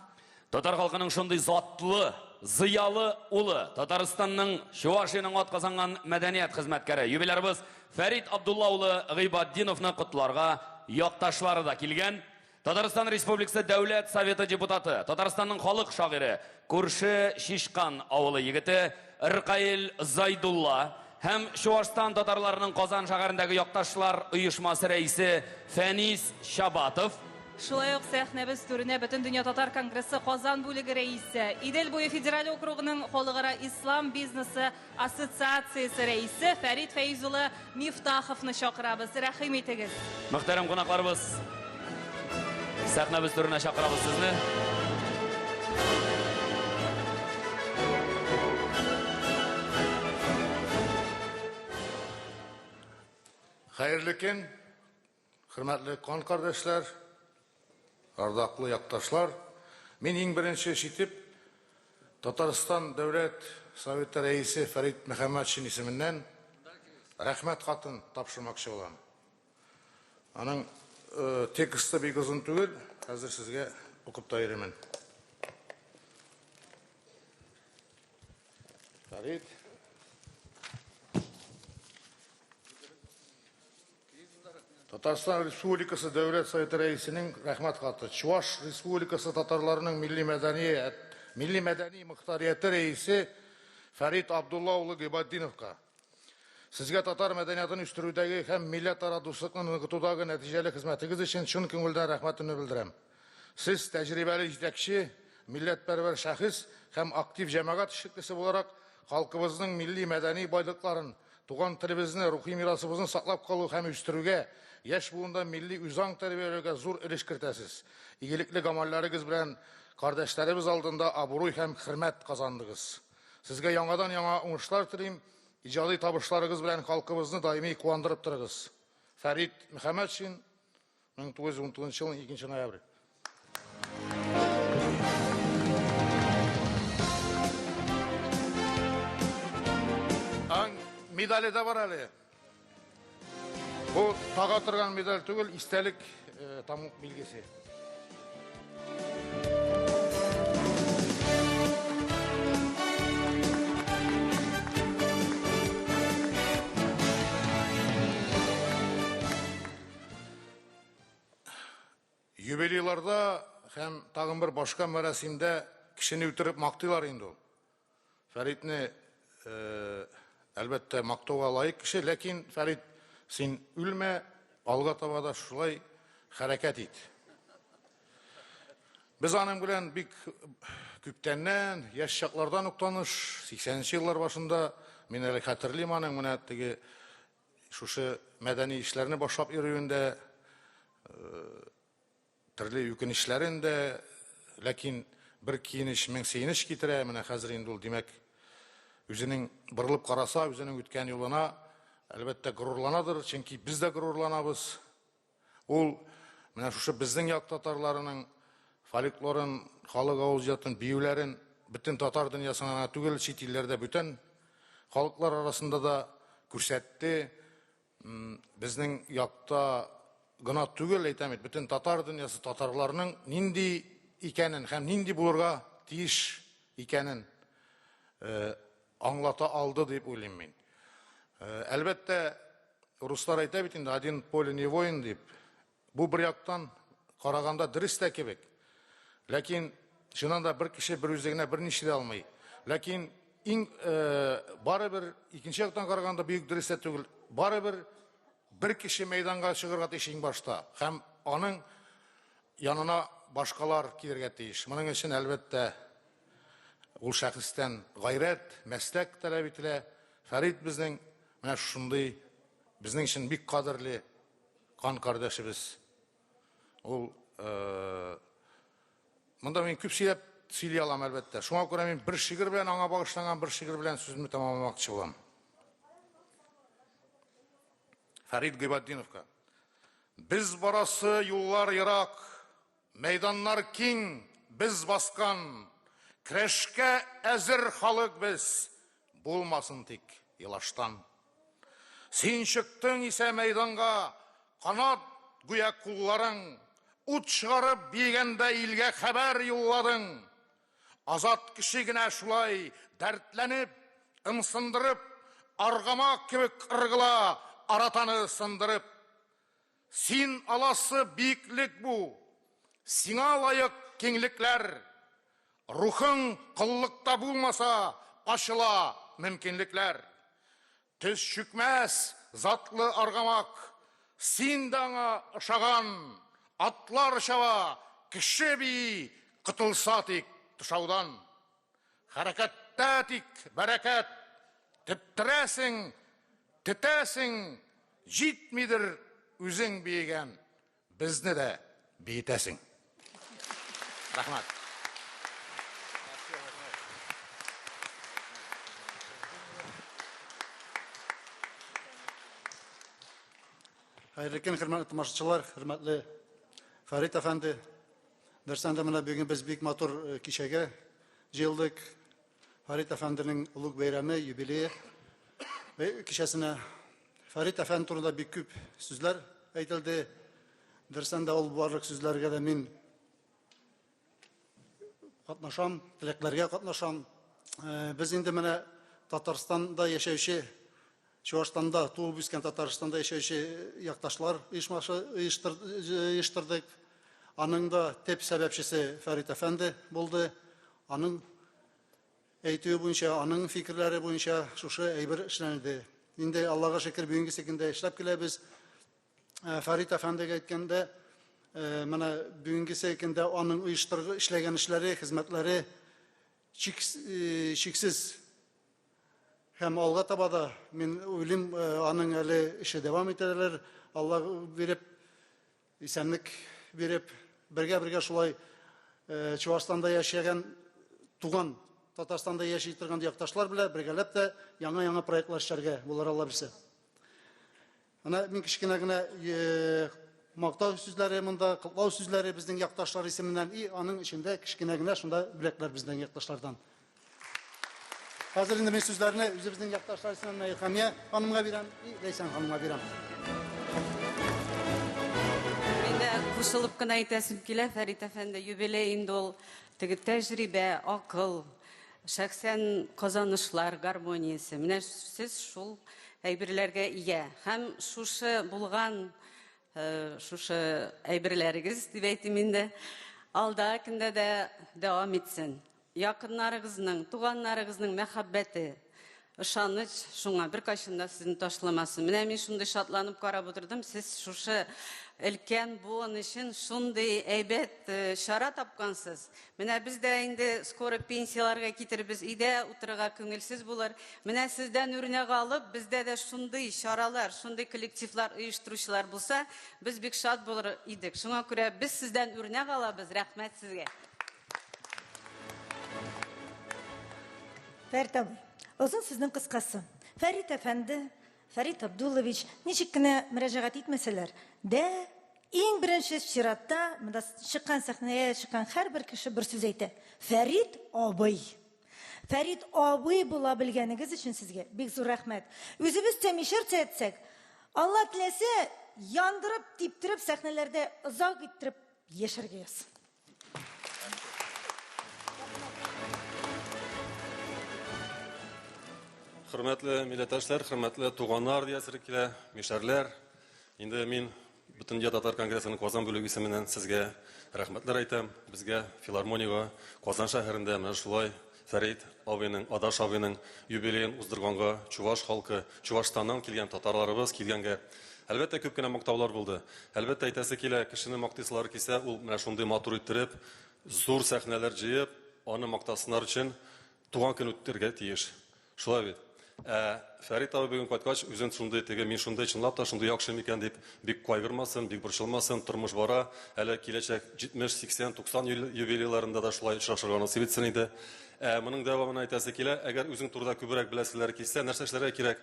Татар халқының шундый затлы, зыялы улы, Татарстанның Чувашияның атказанган мәдәният хезмәткәре юбилярыбыз Фәрит Абдулла улы Гыйбаддиновны котларга якташлары да килгән. Татарстан Республикасы Дәүләт Советы депутаты, Татарстанның халык шагыйре, күрше Шишкан авылы егете Иркаил Зайдулла һәм Чувашстан татарларының Казан шәһәрендәге якташлар оешмасы рәисе Фәнис Шабатов. Шулай ук сәхнәбез түренә Бөтен дөнья татар конгрессы Казан бүлеге рәисе, Идел буе федераль округының халыкара ислам бизнесы ассоциациясе рәисе Фәрит Фәйз улы Мифтаховны чакырабыз. Рәхим итегез. Мөхтәрәм кунакларыбыз, сәхнәбез түренә чакырабыз сезне. Hayırlı gün, hürmetli kan kardeşler, ardaqlı yaktашlar. Мен ең бірінші шитіп, Татарстан Дәүләт Советы рәисе Фәрит Мөхәммәтшин исеменнән рәхмәт хатын тапшырмакчы булам. Аның тексты бик озын түгел, хәзер сезгә укып та бирәмен. Фәрит Татарстан Республикасы Дәүләт Советы рәисенең рәхмәт хаты. Чуваш Республикасы татарларының милли мәдәни мөхтәрияте рәисе Фәрит Абдулла улы Гыйбаддиновка. Сезгә татар мәдәниятын үстерүдәге һәм милләтара дуслыкны ныгытудагы нәтиҗәле хезмәтегез өчен шун күңелдән рәхмәтемне белдерәм. Сез тәҗрибәле җитәкче, милләтпәрвәр шәхес һәм актив җәмәгать эшлеклесе буларак халкыбызның милли мәдәни байлыкларын, туган телебезне, рухи мирасыбызны саклап калу һәм үстерүгә, яшь буында милли үзаң тәрбияләүгә зур өлеш кертәсез. Игелекле гамәлләрегез белән кардәшләребез алдында абруй һәм хөрмәт казандыгыз. Сезгә яңадан яңа уңышлар телим, иҗади табышларыгыз белән халкыбызны даими куандырып торыгыз. Фәрит Мөхәммәтшин, 1919 елның 2 ноябрь. Медалі да бар әле. Бұл таға тұрған медаль түгел, истәлік тамық белгесі. Юбилейларда һәм тагын бер башка мәрәсимдә кешене үтереп мактыйлар инде ул. Фәритне әлбәттә мактауга лайык кеше, ләкин Фәрит, син үлмә, алга таба да шулай хәрәкәт ит. Без аның белән бик күптәннән, яшь чаклардан ук таныш, 80нче еллар башында мин әле хәтерлим аның менә теге шушы мәдәни эшләрне башлап йөрүендә, төрле үкенечләрендә, ләкин бер киенеш мен сөенеш китерә, менә хәзер инде ул димәк үзенең борылып караса, үзенең үткән юлына әлбәттә горурланадыр, чөнки без дә горурланабыз. Ул менә шушы безнең як татарларының фольклорын, халык авызҗатын, биюләрен бөтен татар дөньясына түгел, чит илләрдә бүтән халыклар арасында да күрсәтте. Безнең якта гына түгел, әйтәм бит, бөтен татар дөньясы татарларның нинди икәнен һәм нинди булырга тиеш икәнен аңлата алды дип уйлыйм мин. Әлбәттә, руслар әйтә бит инде, один поле не воин дип. Бу бер яктан караганда дөрес тә кебек. Ләкин шуннан да бер кеше бер үзегенә берничә дә алмый. Ләкин барыбер икенче яктан караганда бик дөрес тә түгел. Барыбер бер кеше мәйданга чыгарга тиеш иң башта һәм аның янына башкалар килергә тиеш. Моның өчен әлбәттә ул шәхестән гайрәт, мәсләк таләп ителә. Фәрит безнең менә шундый безнең өчен бик кадерле кан кардәшебез. Ул монда мин күп сөйли алам әлбәттә. Шуңа күрә мин бер шигырь белән аңа багышланган бер шигырь белән сүзне тәмамламакчы булам. Фәрит Гыйбаддиновка. Biz barası yollar Irak, meydanlar king, biz baskan, kreşke ezir halık biz, bulmasın tik yılaştan. Sen çıktın ise meydanga, kanat güya kulların, ut çıkarıp bilgende ilge haber yolladın. Azat kişigine şulay dertlenip, ımsındırıp, argamak gibi kırgıla, aratanı sındırıp, Sin alası büyüklük bu, sina layık kenglikler, ruhun kıllıkta bulmasa aşıla mümkünlükler. Tüz çükmez zatlı argamak, sin dana ışağan, atlar şava, kişi bir kıtılsatik tuşavdan. Harekettetik bereket, titresin, titesin, jitmidir Үзең бейген, bizni de beytesin. Rahmat. Hayırlı gün, hürmetli tamaşaçılar, hürmetli Ferit Efendi. Dersen de bana bugün biz büyük motor kişege jıldık. Ferit Efendi'nin uluk beyremi, yübileyi ve kişesine Ferit Efendi turunda bir küp sözler aytıldı. Dersen de ol barlık sözlerge de min katnaşam, dileklerge katnaşam. Biz indi mene Tatarstan'da yaşayışı, Çuvaşstan'da, tuğup üsken Tatarstan'da yaşayışı yaktaşlar uyuştırdık. Anın da tep sebepçisi Ferit Efendi buldu. Anın eğitiyor boyunca, anın fikirleri boyunca şuşu eybir işlenildi. Indi Allah'a şükür bugünkü sekinde işlep kelebez. Ferit Efendi'ye aytkanda mana bugünkü sekinde onun işlegen işleri, hizmetleri şiksiz. Hem alga tabada men uylim onun eli işe devam ederler. Allah verip isenlik verip birge şulay Çuvaşstan'da yaşayan tuğan Tatarstan'da yaşayıp yaktaşlar bile birgelep de yana proyektler işlerge bunlar Allah bilse. Ana min kişkinegine maqtav sözleri, mında kıtlav sözleri bizden yaktaşlar isiminden anın içinde kişkinegine şunda bilekler bizden yaktaşlardan. Hazır indi min sözlerini bizden yaktaşlar isiminden Hamiye hanımga biram, Leysan hanımga biram. Mende kuşulup kına aytasım kile Ferit Efendi юбилейinde ol tecrübe, akıl, şahsen kazanışlar, гармониясы. Менә siz шул әйберләргә ия. Һәм шушы булган шушы әйберләрегез дип әйтим инде. Алда көндә дә дәвам итсен. Якыннарыгызның, туганнарыгызның мәхәббәте, ышаныч шуңа бер кайчанда сезне ташламасын. Менә мин шундый шатланып карап утырдым. Сез шушы өлкән буын өчен шундый әйбәт шара тапкансыз. Менә без дә инде скоро пенсияларга китербез, өйдә утырырга күңелсез булыр. Менә сездән үрнәк алып, бездә дә шундый шаралар, шундый коллективлар оештыручылар булса, без бик шат булыр идек. Шуңа күрә без сездән үрнәк алабыз. Рәхмәт сезгә. Ferit abi, uzun sözün kıskası. Ferit Efendi, Ferit Abdulloviç nişik kine müracaat etmeseler de en birinci şiratta çıkan sahneye çıkan her bir kişi bir söz aytı. Ferit abi. Ferit abi bulabilgeniz için sizge big zor rahmet. Özümüz temişir etsek Allah dilese yandırıp diptirip sahnelerde uzak ettirip yaşarga yazsın. Hürmetli milletvekiller, hürmetli tuğanlar diyesir kile, mişerler. Şimdi min bütün Tatar Kongresi'nin Kozan bölüğü isiminden sizge rahmetler aytam. Bizge Filarmoniga Kozan şehirinde men şulay Ferit abinin, Adaş abinin юбилейін uzdurganga Çuvaş halkı, Çuvaşстаннан келген татарларыбыз келгенге әлбәттә күп кенә мактаулар булды. Әлбәттә әйтәсе килә, кешене мактыйсылар кисә, ул менә шундый матур иттереп, зур сәхнәләр җыеп, аны мактасыннар өчен туган көн үтәргә тиеш. Шулай бит. Фәрит абый бүген кайткач, үзен шундый теге, мин шундый чынлап та шундый яхшы микән дип, бик кайгырмасын, бик борчылмасын, тормыш бара. Әле киләчәк 70, 80, 90 юбилейларында да шулай очрашырга насыйп итсен иде. Моның дәвамын әйтәсе килә, әгәр үзең турыда күбрәк беләселәр килсә, нәрсә эшләргә кирәк?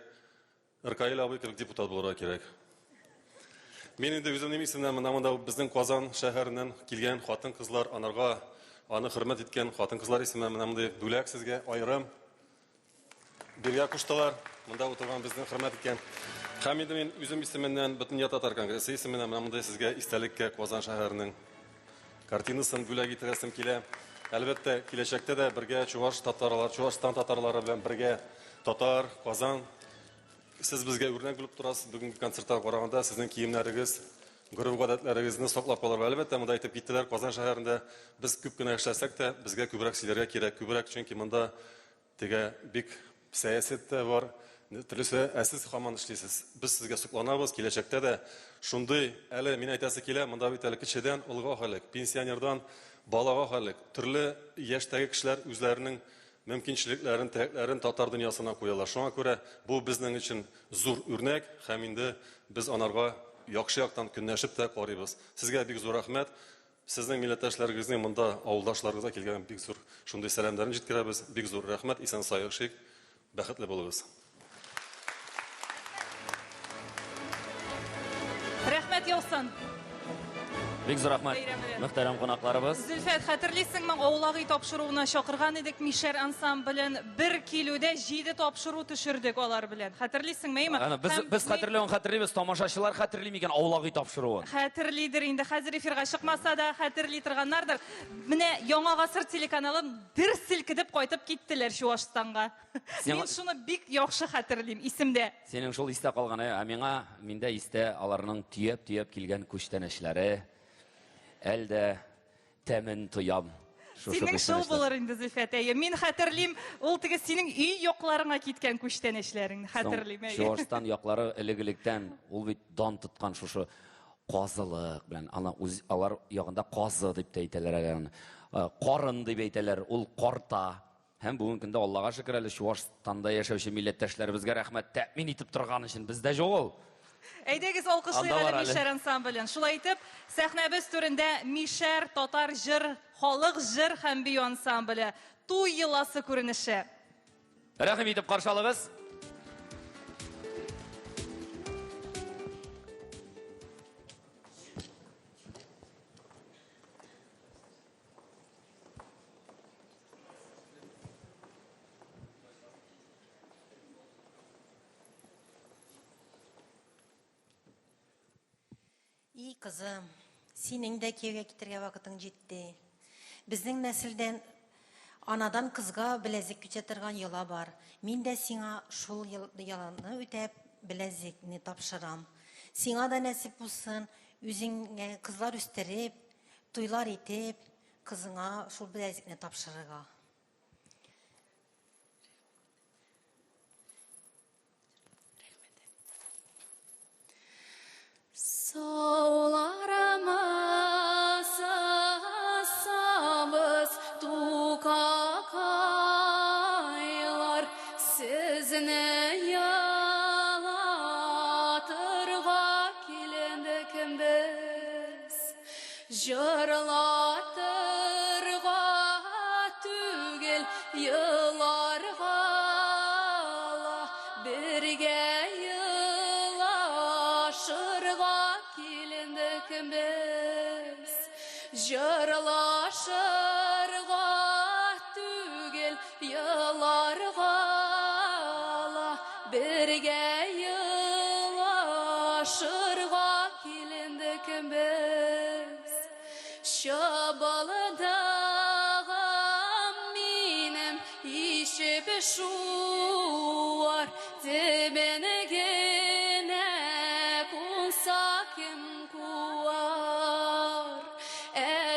Ркаил абый кебек депутат булырга кирәк. Мин инде үземнең исемнән монда безнең Казан шәһәреннән килгән хатын-кызлар, анарга аны хөрмәт иткән хатын-кызлар исеменнән монда бүләк сезгә аерым биргә куштылар. Монда утырган безнең хөрмәт иткән. Һәм инде мин үзем исеменнән бөтен Татар Конгрессы исеменнән монда сезгә истәлеккә Казан шәһәренең картинасын бүләк итәрәсем килә. Әлбәттә, киләчәктә дә бергә Чуваш татарлар, Чувашстан татарлары белән бергә Татар, Казан. Сез безгә үрнәк булып торасыз. Бүгенге концертта караганда сезнең киемнәрегез, гореф-гадәтләрегезне саклап калырга. Әлбәттә, монда әйтеп киттеләр, Казан шәһәрендә без күп кенә эшләсәк тә, безгә күбрәк сөйләргә кирәк, күбрәк, чөнки монда теге бик сәясәт тә бар. Төрлесе әсез һаман эшлисез. Без сезгә сокланабыз, киләчәктә дә шундый, әле мин әйтәсе килә, монда бит әле кичәдән олыга халык, пенсионердан балага халык, төрле яшьтәге кешеләр үзләренең мөмкинчелекләрен, теләкләрен татар дөньясына куялар. Шуңа күрә бу безнең өчен зур үрнәк, һәм инде без анарга яхшы яктан көнләшеп тә карыйбыз. Сезгә бик зур рәхмәт. Сезнең милләттәшләрегезнең монда авылдашларыгызга килгән бик зур шундый сәламнәрен җиткерәбез. Бик зур рәхмәт. Исән саек шик. Бәхетле булыгыз. Рәхмәт яусын. Бик зур рәхмәт. Мөхтәрәм кунакларыбыз. Зөлфәт, хәтерлисеңме, аулагы тапшыруына чакырган идек Мишәр ансамблен 1 килүдә 7 тапшыру төшердек алар белән. Хәтерлисеңме? Без хәтерләвен хәтерлибез, тамашачылар хәтерли микән аулагы тапшыруын? Хәтерлидер инде, хәзер эфирга чыкмаса да хәтерли торганнардыр. Менә Яңа гасыр телеканалын дер селкедеп кайтып киттеләр Чувашстанга. Мин шуны бик яхшы хәтерлим, исемдә. Синең шул истә калганы, миңа миндә истә аларның төяп килгән күчтәнәчләре. Әлдә тәмен тоям. Синең шул булыр инде, Зөлфәт. Мин хәтерлим, ул теге синең үй якларыңа киткән күчтәнәчләреңне хәтерлим. Чувашстан яклары элек-электән ул бит дан тоткан шушы казылык белән, алар ягында казы дип әйтәләр, карын дип әйтәләр, ул карта. Һәм бүгенге көндә Аллага шөкер, әле Чувашстанда яшәүче милләттәшләребезгә рәхмәт тәэмин итеп торган өчен бездә юк. Әйдәгез алкышлыйк әле Мишәр ансамблен. Шулай итеп, сәхнәбез түрендә Мишәр татар җыр, халык җыр һәм бию ансамбле туй йоласы күренеше. Рәхим итеп каршы алыгыз. И кызым, синең дә кияүгә китәргә вакытың җитте. Безнең нәселдән анадан кызга беләзек күчә торган йола бар. Мин дә сиңа шул йоланы үтәп беләзекне тапшырам. Сиңа да нәсип булсын, үзеңә кызлар үстереп, туйлар итеп, кызыңа шул беләзекне тапшырырга. Sağlaramazsanız tukakaylar sizne yalatırga kilendekim biz jırlatırga tügel yıllarga birge yılaşırga biz jırlaşırga tügel yıllarga birge yılaşırga kilendik biz şabalıdağım minem işe beşuar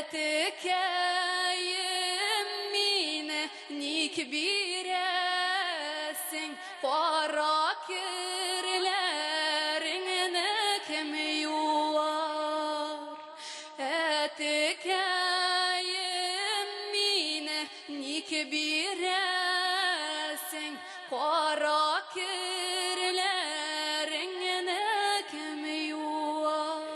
Etikeyim mine nik biresin Para kirlerine kim yuvar Etikeyim mine nik biresin Para kirlerine kim yuvar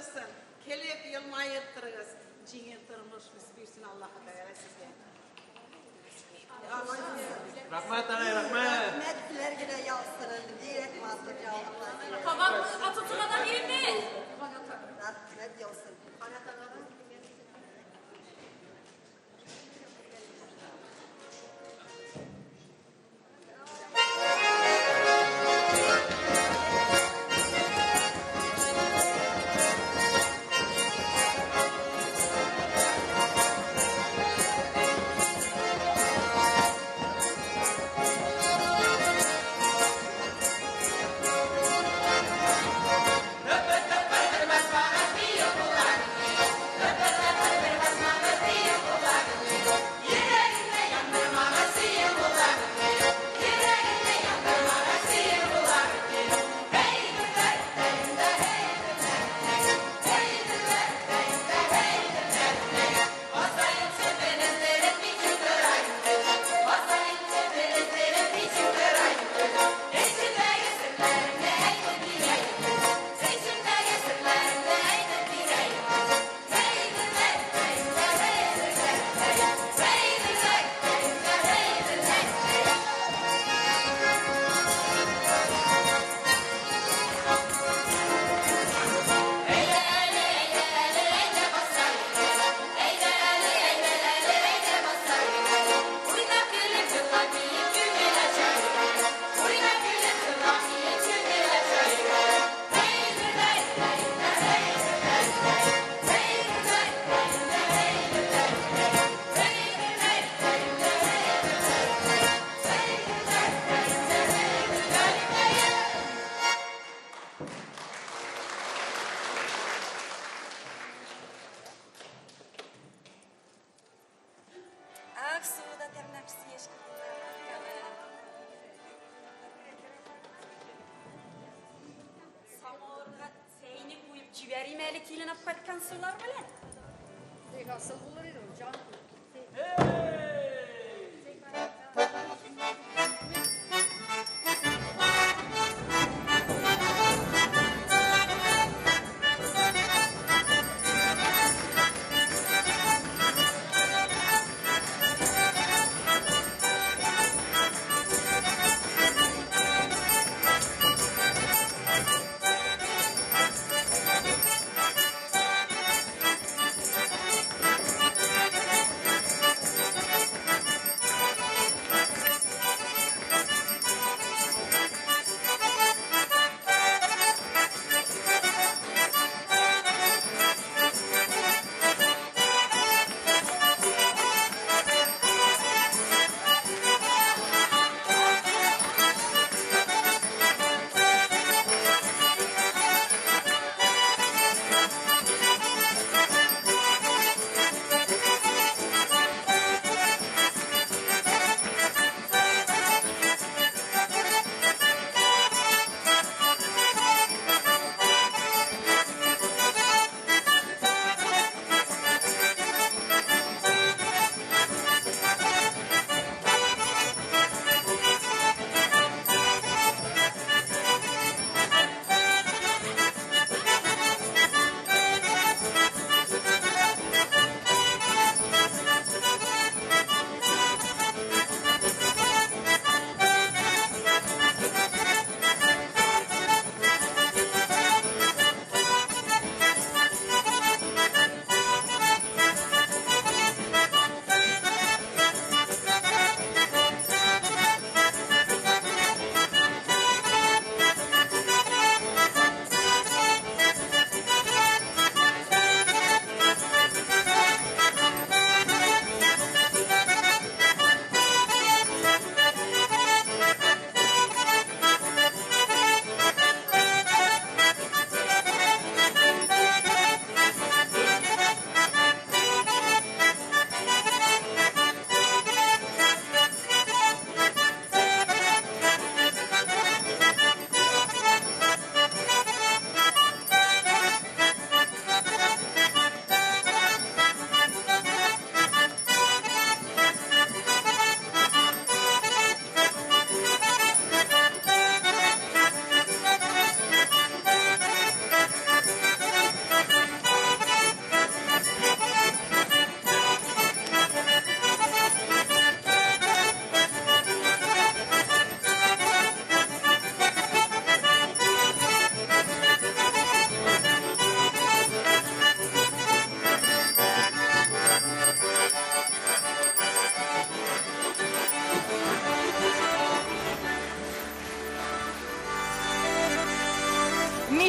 kılsın. Kelep yılmayıttırız. Cingen tırmış bilsin Allah'a da sizge. Rahmet ağay, rahmet. Rahmetlerine yazsırın. Direkt mazlık yavrular. Kabak atılmadan birim değil. Rahmet yazsın. Ciğerim eli kilin apatkan sular bilen. Nasıl bulurum canım?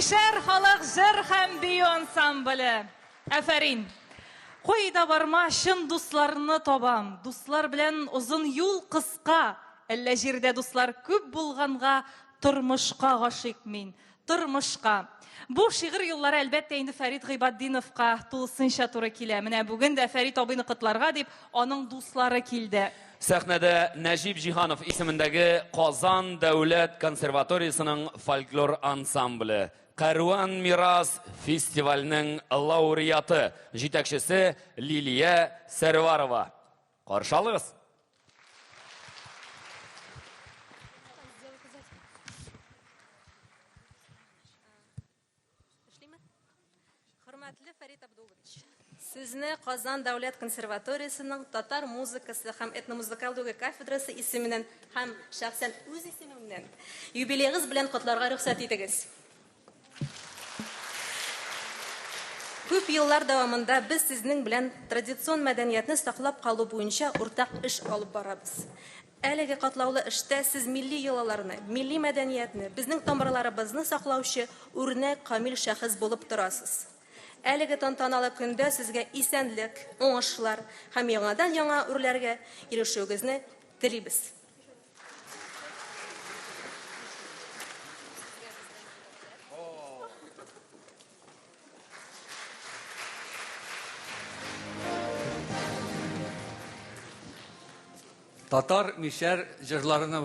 Мишәр халык җыр һәм бию ансамбле. Афәрин. Койда барма, шын дусларны табам. Дуслар белән озын юл кыска. Әллә җирдә дуслар күп булганга, тормышка гашыйк мин. Тормышка. Бу шигырь юллары әлбәттә инде Фәрит Гыйбаддиновка тулысынча туры килә. Менә бүген дә Фәрит абыйны котларга дип, аның дуслары килде. Сәхнәдә Нәҗип Җиһанов исемендәге Казан дәүләт консерваториясының фольклор ансамбле. Кәрван Мирас фестивальның лауреаты, җитәкчесе Лилия Сәрварова. Каршы алыгыз. Хөрмәтле Фәрит Абдуллович, сезне Казан дәүләт консерваториясының татар музыкасы һәм этномузыкалдыгы кафедрасы исеменнән һәм шәхсән үз исемемнән юбилейгыз белән котларга рөхсәт итегез. Күп еллар дәвамында без сезнең белән традицион мәдәниятне саклап калу буенча уртак эш алып барабыз. Әлеге катлаулы эштә сез милли йолаларны, милли мәдәниятне, безнең тамырларыбызны саклаучы үрнәк камил шәхес булып торасыз. Әлеге тантаналы көндә сезгә исәнлек, уңышлар һәм яңадан яңа үрләргә ирешүегезне телибез. Татар мишәр җырларына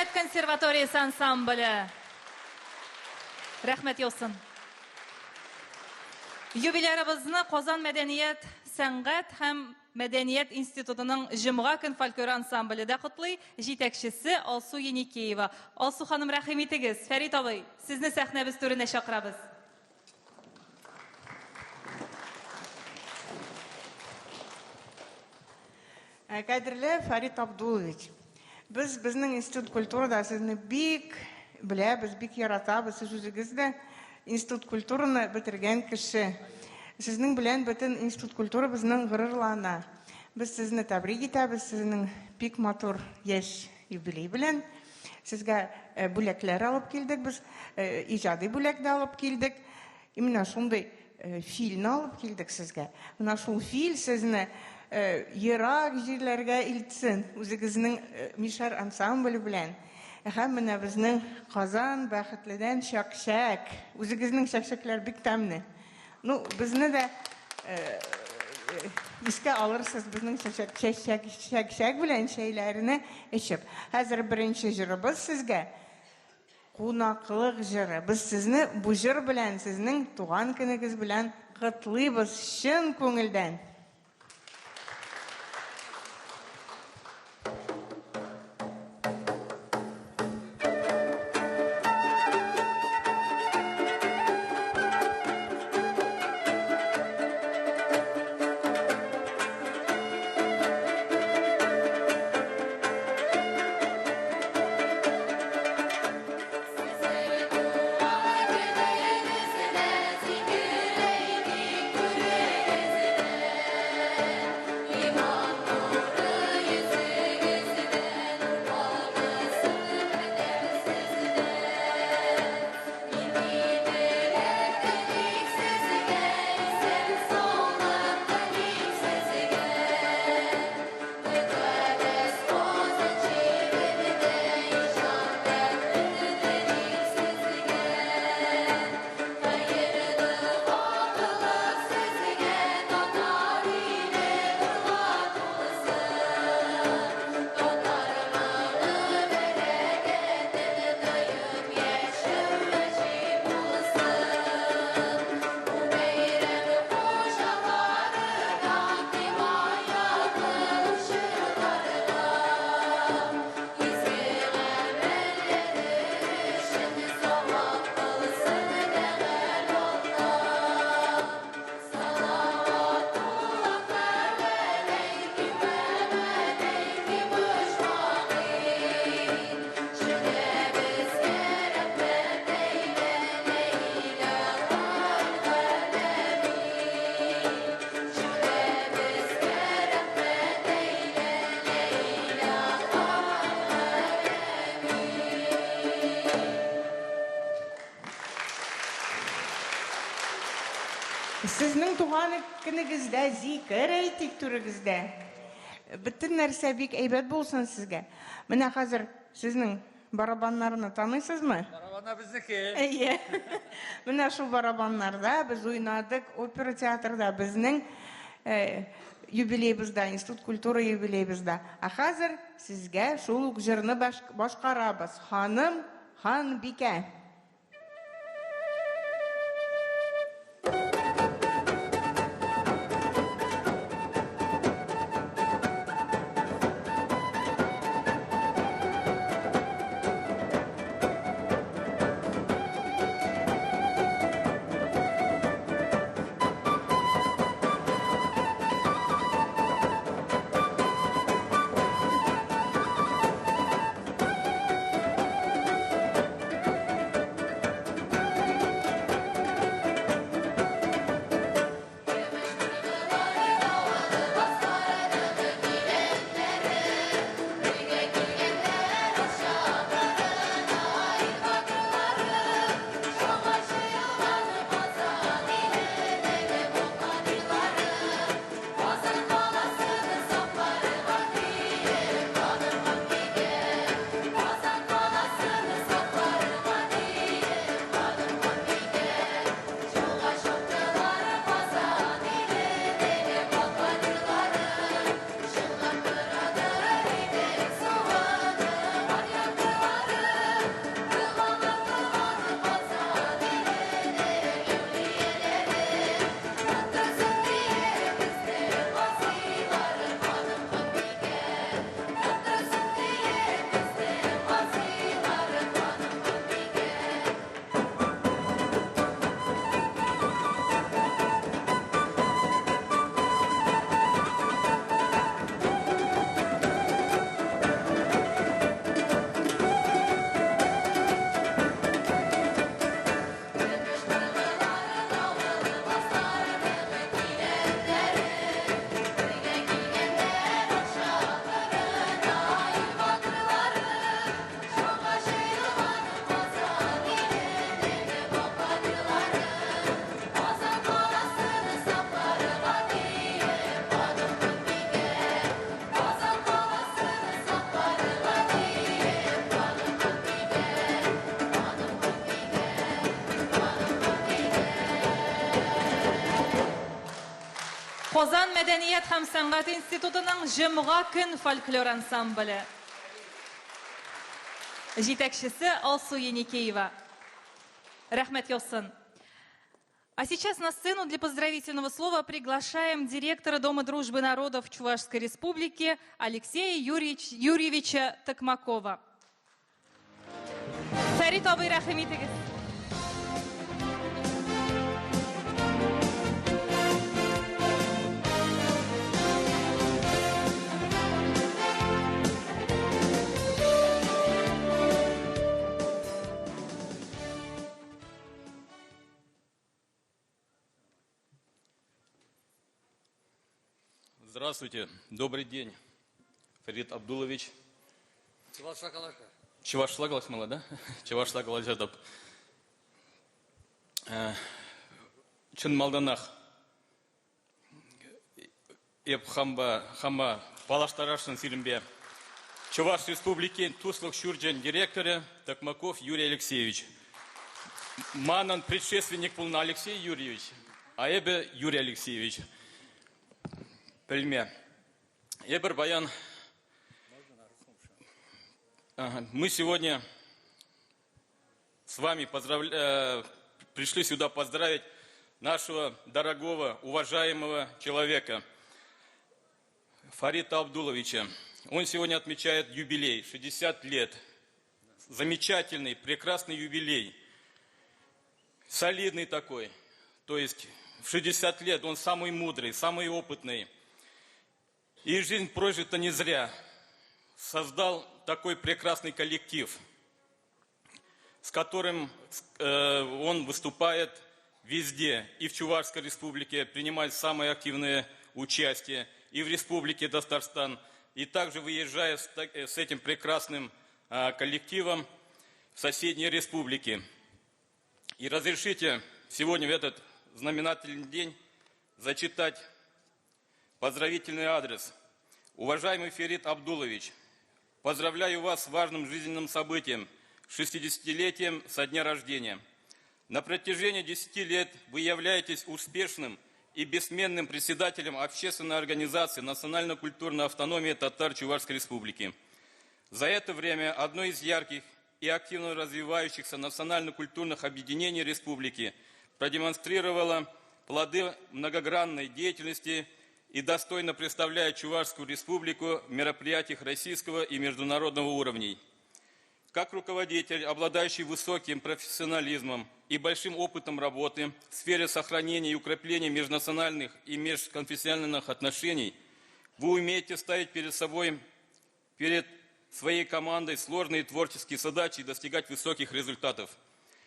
Балет консерваториясы ансамблі. Рәхмәт Йосын. Юбилярыбызны Казан мәдәният, сәнгать һәм мәдәният институтының Җомга көн фольклор ансамбле дә котлый, җитәкчесе Алсу Еникеева. Алсу ханым, рәхим итегез. Фәрит абый, сезне сәхнәбез түренә чакырабыз. Кадерле Фәрит Абдулович, безнең институт культурада сезне бик беләбез, бик яратабыз. Сез үзегез дә институт культураны бетергән кеше. Сезнең белән бөтен институт культура безнең гырырлана. Без сезне тәбрик итәбез, сезнең бик матур яшь юбилей белән. Сезгә бүләкләр алып килдек, без иҗади бүләк дә алып килдек. Менә шундый фильны алып килдек сезгә. Менә шул фил сезне ерак җирләргә илтсен, үзегезнең Мишәр ансамбле белән. Һәм менә безнең Казан бәхетледән Чакчак. Үзегезнең чакчаклар бик тәмле. Ну, безне дә искә алырсыз безнең чакчак белән чәйләрне эчеп. Хәзер беренче җырыбыз сезгә кунаклык җыры. Без сезне бу җыр белән, сезнең туган көнегез белән котлыйбыз чын күңелдән. Сезнең туган көнегездә зикр әйтик түрегездә. Бөтен нәрсә бик әйбәт булсын сезгә. Менә хәзер сезнең барабаннарны таныйсызмы? Барабаннар безнеке. Әйе. Менә шул барабаннарда без уйнадык опера театрда, безнең юбилейбызда, институт культура юбилейбызда. Хәзер сезгә шул ук җырны башкарабыз. Ханым, Ханбикә. Qozan Medeniyet һәм сәнгать институтының Җомга көн фольклор ансамбле. Җитәкчесе Алсу Еникеева. Рәхмәт яусын. А сейчас на сцену для поздравительного слова приглашаем директора Дома дружбы народов Чувашской Республики Алексея Юрьевича Токмакова. Фәрит абый, рәхим итегез. Здравствуйте, добрый день, Фарид Абдулович. Чевашлагалаш мала, да? Чевашлагалаш жадап. Чын малданах. Еп хама палаштарашын силимбе. Чуваш Республики Туслук Шурджен директоры Токмаков Юрий Алексеевич. Манан предшественник полна Алексей Юрьевич, а эбе Юрий Алексеевич. Пельме. Ебер Баян. Мы сегодня с вами пришли сюда поздравить нашего дорогого, уважаемого человека Фарита Абдуловича. Он сегодня отмечает юбилей, 60 лет. Замечательный, прекрасный юбилей. Солидный такой. То есть в 60 лет он самый мудрый, самый опытный. И жизнь прожита не зря. Создал такой прекрасный коллектив, с которым он выступает везде. И в Чувашской республике принимает самое активное участие, и в республике Татарстан. И также выезжая с этим прекрасным коллективом в соседние республики. И разрешите сегодня в этот знаменательный день зачитать поздравительный адрес. Уважаемый Фарид Абдулович, поздравляю вас с важным жизненным событием, 60-летием со дня рождения. На протяжении 10 лет вы являетесь успешным и бессменным председателем общественной организации национально-культурной автономии татар Чувашской Республики. За это время одно из ярких и активно развивающихся национально-культурных объединений республики продемонстрировало плоды многогранной деятельности и достойно представляет Чувашскую республику в мероприятиях российского и международного уровней. Как руководитель, обладающий высоким профессионализмом и большим опытом работы в сфере сохранения и укрепления межнациональных и межконфессиональных отношений, вы умеете ставить перед своей командой сложные творческие задачи и достигать высоких результатов.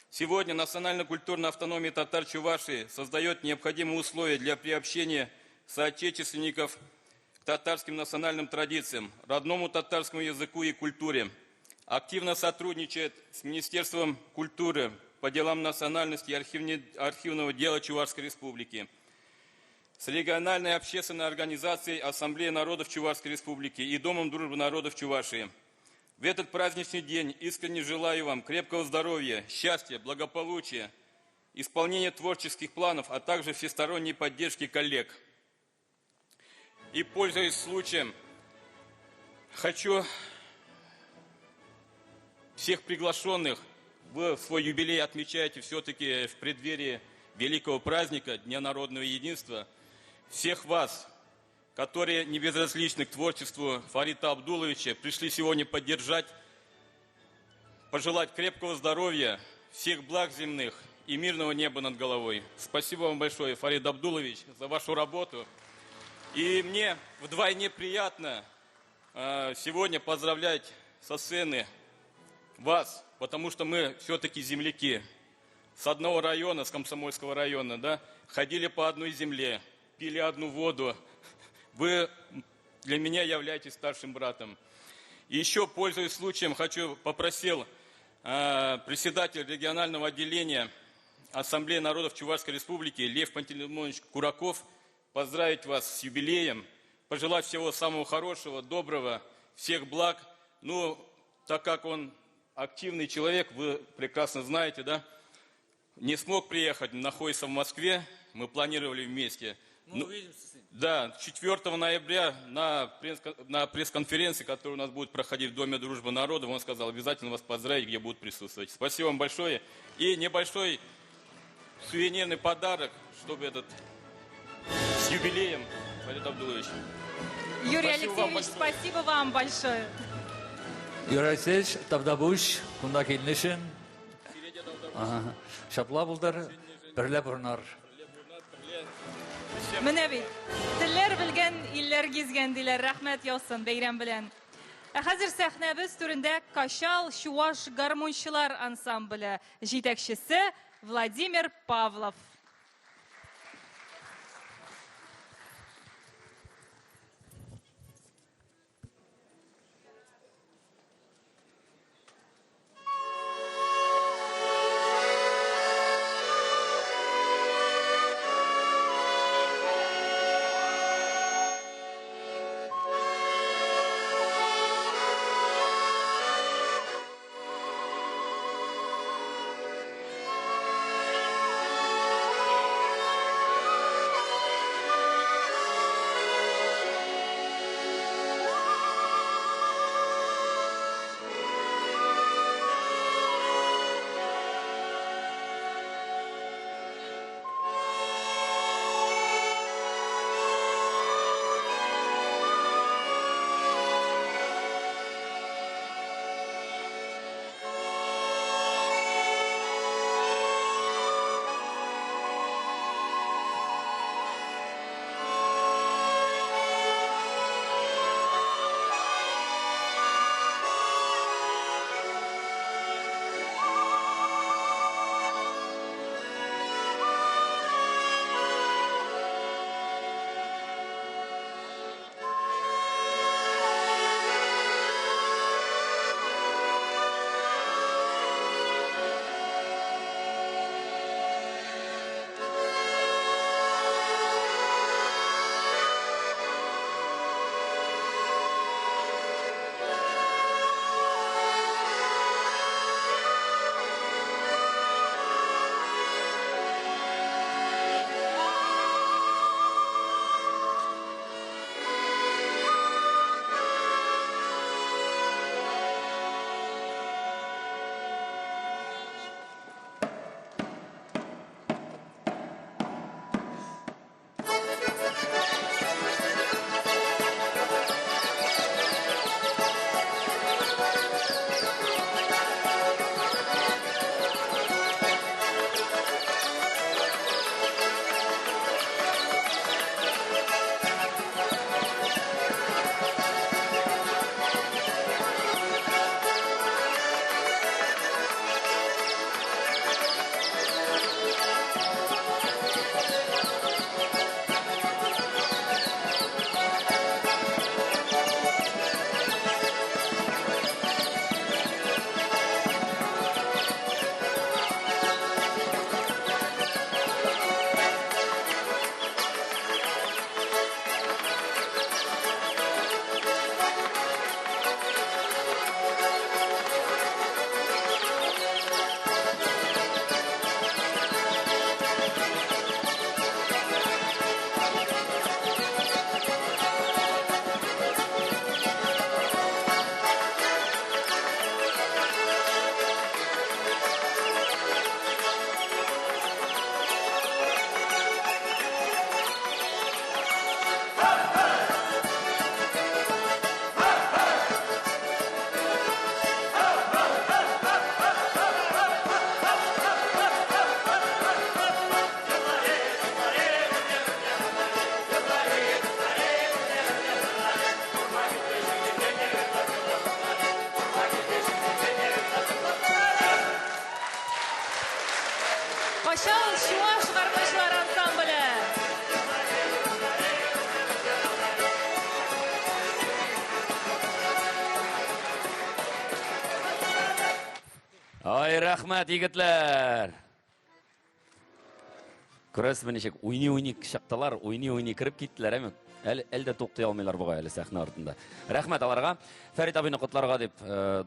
Сегодня национально-культурная автономия татар-чувашии создает необходимые условия для приобщения соотечественников к татарским национальным традициям, родному татарскому языку и культуре. Активно сотрудничает с Министерством культуры по делам национальности и архивного дела Чувашской Республики, с региональной общественной организацией Ассамблеи народов Чувашской Республики и Домом дружбы народов Чувашии. В этот праздничный день искренне желаю вам крепкого здоровья, счастья, благополучия, исполнения творческих планов, а также всесторонней поддержки коллег. И, пользуясь случаем, хочу всех приглашенных, вы свой юбилей отмечаете все-таки в преддверии великого праздника, Дня народного единства, всех вас, которые не безразличны к творчеству Фарита Абдуловича, пришли сегодня поддержать, пожелать крепкого здоровья, всех благ земных и мирного неба над головой. Спасибо вам большое, Фарид Абдулович, за вашу работу. И мне вдвойне приятно сегодня поздравлять со сцены вас, потому что мы все-таки земляки. С одного района, с Комсомольского района, да, ходили по одной земле, пили одну воду. Вы для меня являетесь старшим братом. И еще, пользуясь случаем, попросил председатель регионального отделения Ассамблеи народов Чувашской Республики Лев Пантелеймонович Кураков поздравить вас с юбилеем, пожелать всего самого хорошего, доброго, всех благ. Ну, так как он активный человек, вы прекрасно знаете, да, не смог приехать, находится в Москве, мы планировали вместе. Да, 4 ноября на пресс-конференции, которая у нас будет проходить в Доме дружбы народов, он сказал, обязательно вас поздравить, где будут присутствовать. Спасибо вам большое. И небольшой сувенирный подарок, чтобы этот с юбилеем, Фарид Абдулович. Юрий Алексеевич, спасибо вам большое. Юрий Алексеевич, Тавдабуш, кунда келнешин. Шапла булдар, бірле бұрнар. Менә бит. Телләр белгән, илләр гизгән диләр. Рәхмәт яусын бәйрәм белән. Хәзер сәхнәбез түрендә Кашал Чуваш гармончылар ансамбле җитәкчесе Владимир Павлов. Кашал Чуваш гармончылар ансамбле. Ай, рахмат, егетләр. Күрәсез ничек уйный чыктылар, уйный кирип киттеләр, әме. Әлдә туктай алмыйлар буга әле сәхнә артында. Рәхмәт аларга. Фәрит абыйны котларга дип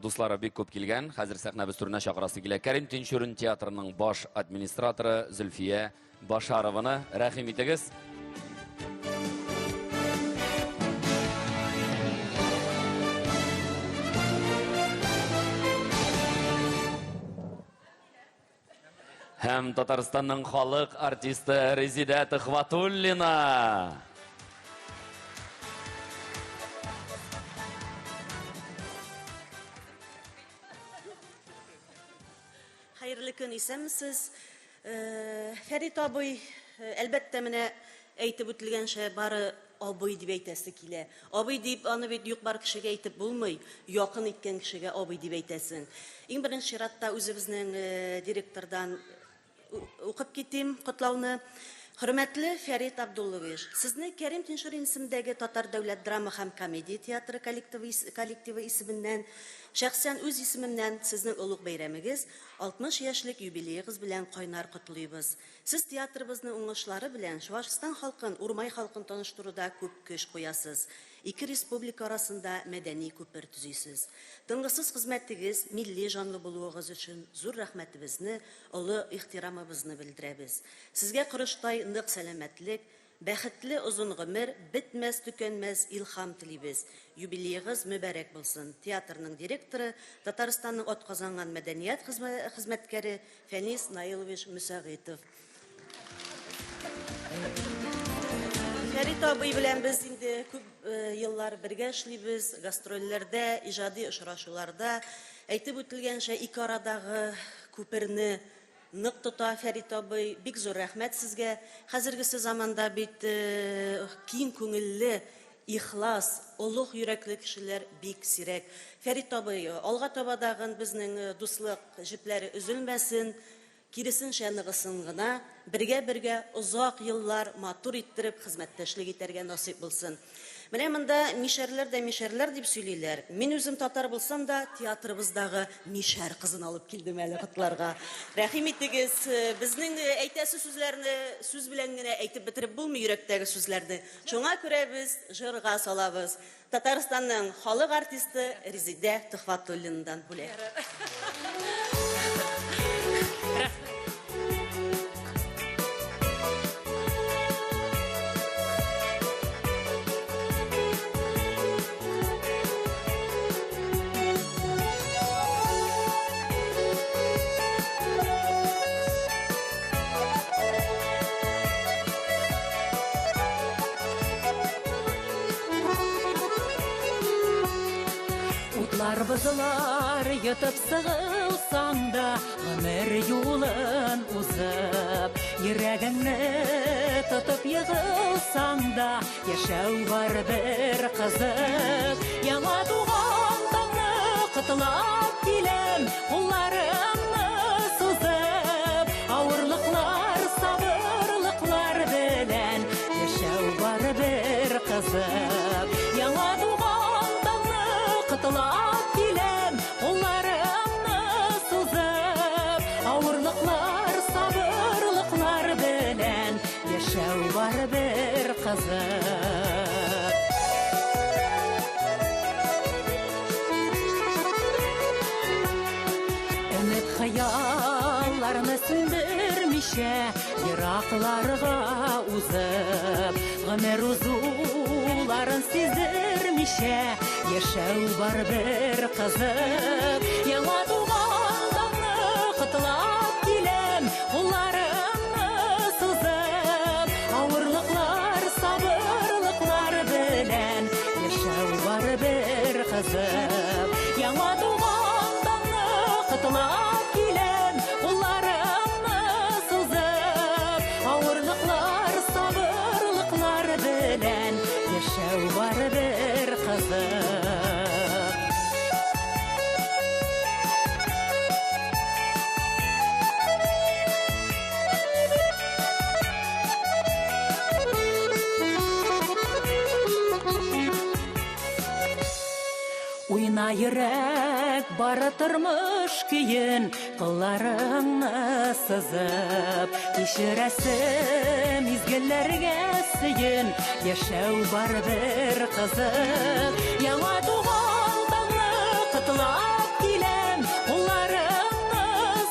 дуслары бик күп килгән. Хәзер сәхнәбез турына чакырасы килә. Кәрим Тинчурин театрының баш администраторы Зөлфия Башарованы рәхим итегез. һәм Татарстанның халық артисты Резида Тыхватуллина. Hayırlı gün исәмсез. Фәрит абый, әлбәттә менә әйтеп үтелгәнчә бары абый дип әйтәсе килә. Абый дип аны бит юк бар кешегә әйтеп булмый, якын иткән кешегә абый дип әйтәсең. Иң беренче чиратта үзебезнең директордан укып китим котлауны. Хөрмәтле Фәрит Абдуллович, сезне Кәрим Тиншурин исемендәге Татар дәүләт драма һәм комедия театры коллективы исеменнән, шәхсән үз исемемнән сезнең улуг бәйрәмегез 60 яшьлек юбилеегыз белән кайнар котлыйбыз. Сез театрыбызның уңышлары белән Чувашстан халкын, Урмай халкын таныштыруда күп көч куясыз. Ике республика арасында мәдәни күпер төзисез. Тынгысыз хезмәтегез, милли жанлы булуыгыз өчен зур рәхмәтебезне, олы ихтирамыбызны белдерәбез. Сезгә кырыштай нык сәламәтлек, бәхетле озын гомер, бетмәс төкәнмәс илһам телибез. Юбилеегыз мөбарәк булсын. Театрның директоры, Татарстанның атказанган мәдәният хезмәткәре Фәнис Наилович Мусагыйтов. Фәрит абый белән без инде күп еллар бергә эшлибез, гастрольләрдә, иҗади очрашуларда. Әйтеп үтелгәнчә, ике арадагы күперне нык тота Фәрит абый. Бик зур рәхмәт сезгә. Хәзергесе заманда бит киң күңелле, ихлас, олуг йөрәкле кешеләр бик сирәк. Фәрит абый, алга табадагы безнең дуслык җепләре өзелмәсен. Киресенчә ныгысын гына, бергә озак еллар матур иттереп хезмәттәшлек итәргә насыйп булсын. Менә монда мишәрләр дип сөйлиләр. Мин үзем татар булсам да, театрыбыздагы мишәр кызын алып килдем әле котларга. Рәхим итегез, безнең әйтәсе сүзләрне сүз белән генә әйтеп бетереп булмый йөрәктәге сүзләрне. Шуңа күрә без җырга салабыз. Татарстанның халык артисты Резида Тыхватуллинадан бүләк. Бызылар йотып сығылсаң да, ғымыр юлын узып, йөрәгеңне тотып йығылсаң да, яшәү бар бер қызып. Яңа туған таңны құтылап килем, қолларымны сузып, ауырлықлар, сабырлықлар белән, яшәү бар бер қызып. Яңа туған таңны құтылап bir kızım. Ümit hayallarını söndürmüşe, yıraklarga uzıp, ömür uzuların sizdirmişe, yaşav var bir kızım. Yağa tuğandanı kıtlap dilem, kullarımı sızıp, ağırlıklar, sabırlıklar bilen, yaşav var bir kızım. Yağa tuğandanı kıtlap dilem, kullarımı sızıp, ağırlıklar, sabırlıklar bilen, yaşav var bir kızım. Уйна йөрәк бары тормыш көйен, кылларыңны сызып, кичерәсе мизгелләргә сөен, яшәү бар бер кызык. Яңа туган таңны кытлап киләм, кулларыңны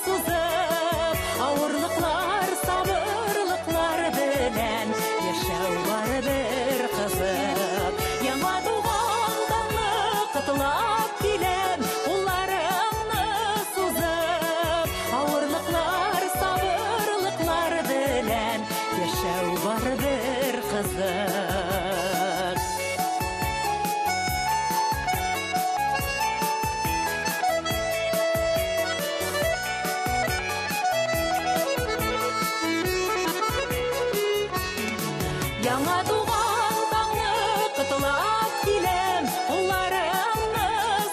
сузып, авырлыклар, сабырлыклар белән, яшәү бар бер кызык. Яңа туган таңны кытлап киләм, кулларыңны сузып, авырлыклар, сабырлыклар Яңа туган таңны котлап киләм, кулларымны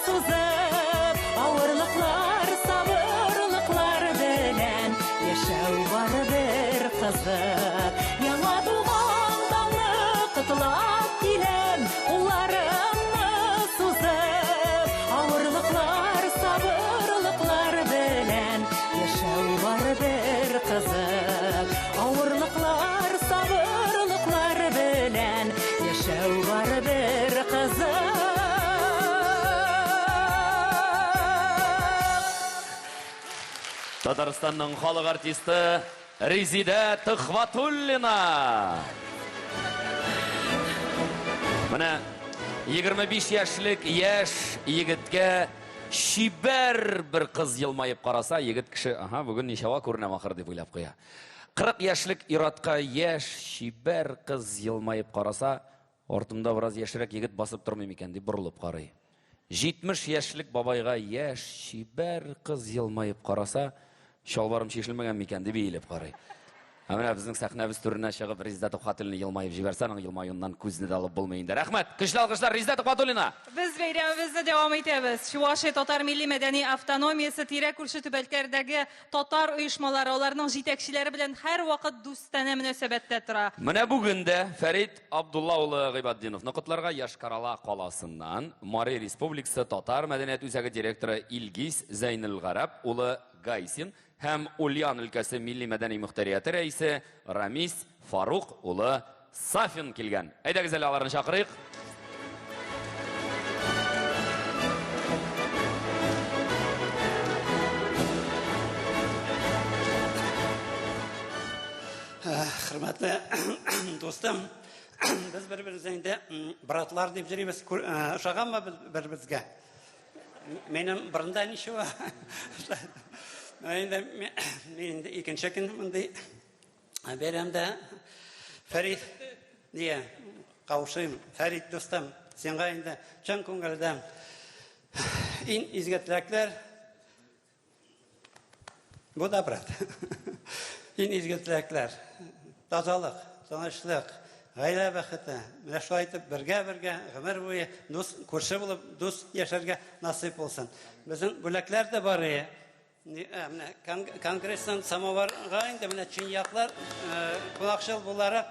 сузып, авырлыклар, сабырлыклар белән яшәү барыбер кызык. Яңа туган таңны котлап киләм, кулларымны сузып, авырлыклар, сабырлыклар белән яшәү барыбер кызык. Авырлыклар, сабырлыклар белән яшәү барыбер кызык. Татарстанның халық артисты Резида Тыхватуллина. Менә 25 яшьлек яшь егеткә шибәр бер кыз елмаеп караса, егет кеше, бүген ничава күренәм ахыр дип уйлап куя. 40 яшьлек иратка яшь шибәр кыз елмаеп караса, артымда бераз яшьрәк егет басып тормый микән дип борылып карый. 70 яшьлек бабайга яшь шибәр кыз елмаеп караса, шалбарым чишелмәгән микән дип иелеп карый. Менә безнең сәхнәбез түренә чыгып Резида Тыхватуллина елмаеп җибәрсә, аның елмаюыннан күзне дә алып булмый инде. Рәхмәт. Көчле алкышлар Резида Тыхватуллина. Без бәйрәмебезне дәвам итәбез. Чувашия татар милли мәдәни автономиясе тирә күрше төбәкләрдәге татар оешмалары, аларның җитәкчеләре белән һәр вакыт дустана мөнәсәбәттә тора. Менә бүгін дә Фәрит Абдулла улы Гыйбаддиновны котларга Яшкарала каласыннан Мари Республикасы татар мәдәният үзәге директоры Илгиз Зәйнелгарәп улы Гайсин һәм Ульян өлкәсе милли мәдәни мөхтәрияте рәисе Рамис Фарук улы Сафин килгән. Әйдәгез әле аларны чакырыйк. Хөрмәтле достым, без бер-беребезне братлар дип йөрибез. Ошаганмы бер-беребезгә? Минем бұрында ничего. Мен икенче көн мондай бәйрәмдә Фәрит дия кавышыйм. Фәрит достым, сиңа инде чын күңелдән ин изге теләкләр. Бу да брат. Ин изге теләкләр. Тазалык, тынычлык, гаилә бәхете. Менә шулай итеп бергә-бергә гомер буе дус күрше булып дус яшәргә насыйп булсын. Безнең бүләкләр дә бар иде. Менә конгресстан самоварга инде менә чынаяклар кунакчыл буларак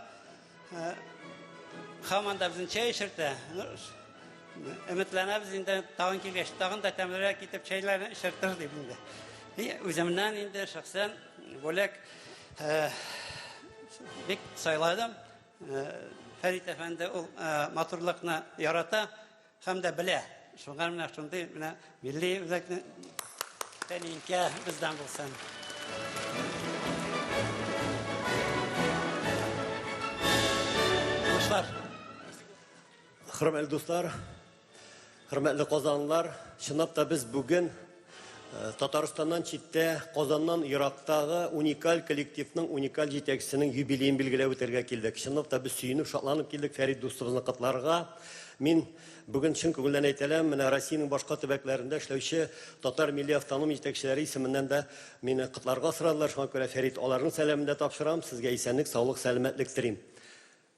һаман да безнең чәй эчертә. Өметләнәбез инде тагын килгәч, тагын да тәмлерәк итеп чәйләрне эчертер дип инде. Үземнән инде шәхсән бүләк бик сайладым. Фәрит әфәнде ул матурлыкны ярата һәм дә белә. Шуңа менә шундый менә милли үзәкне тәнинкә бездән булсын. Хөрмәтле дуслар, хөрмәтле казанлылар, чынлап та без бүген Татарстаннан читтә, Казаннан ерактагы уникаль коллективның уникаль җитәкчесенең юбилеен билгеләп үтәргә килдек. Чынлап та без сөенеп, шатланып килдек Фәрит дустыбызны котларга. Мин бүген чын күңелдән әйтәләм, менә Россиянең башка төбәкләрендә эшләүче татар милли автоном җитәкчеләре исеменнән дә мине котларга сорадылар. Шуңа күрә Фәрит аларның сәламен дә тапшырам, сезгә исәнлек, саулык, сәламәтлек телим.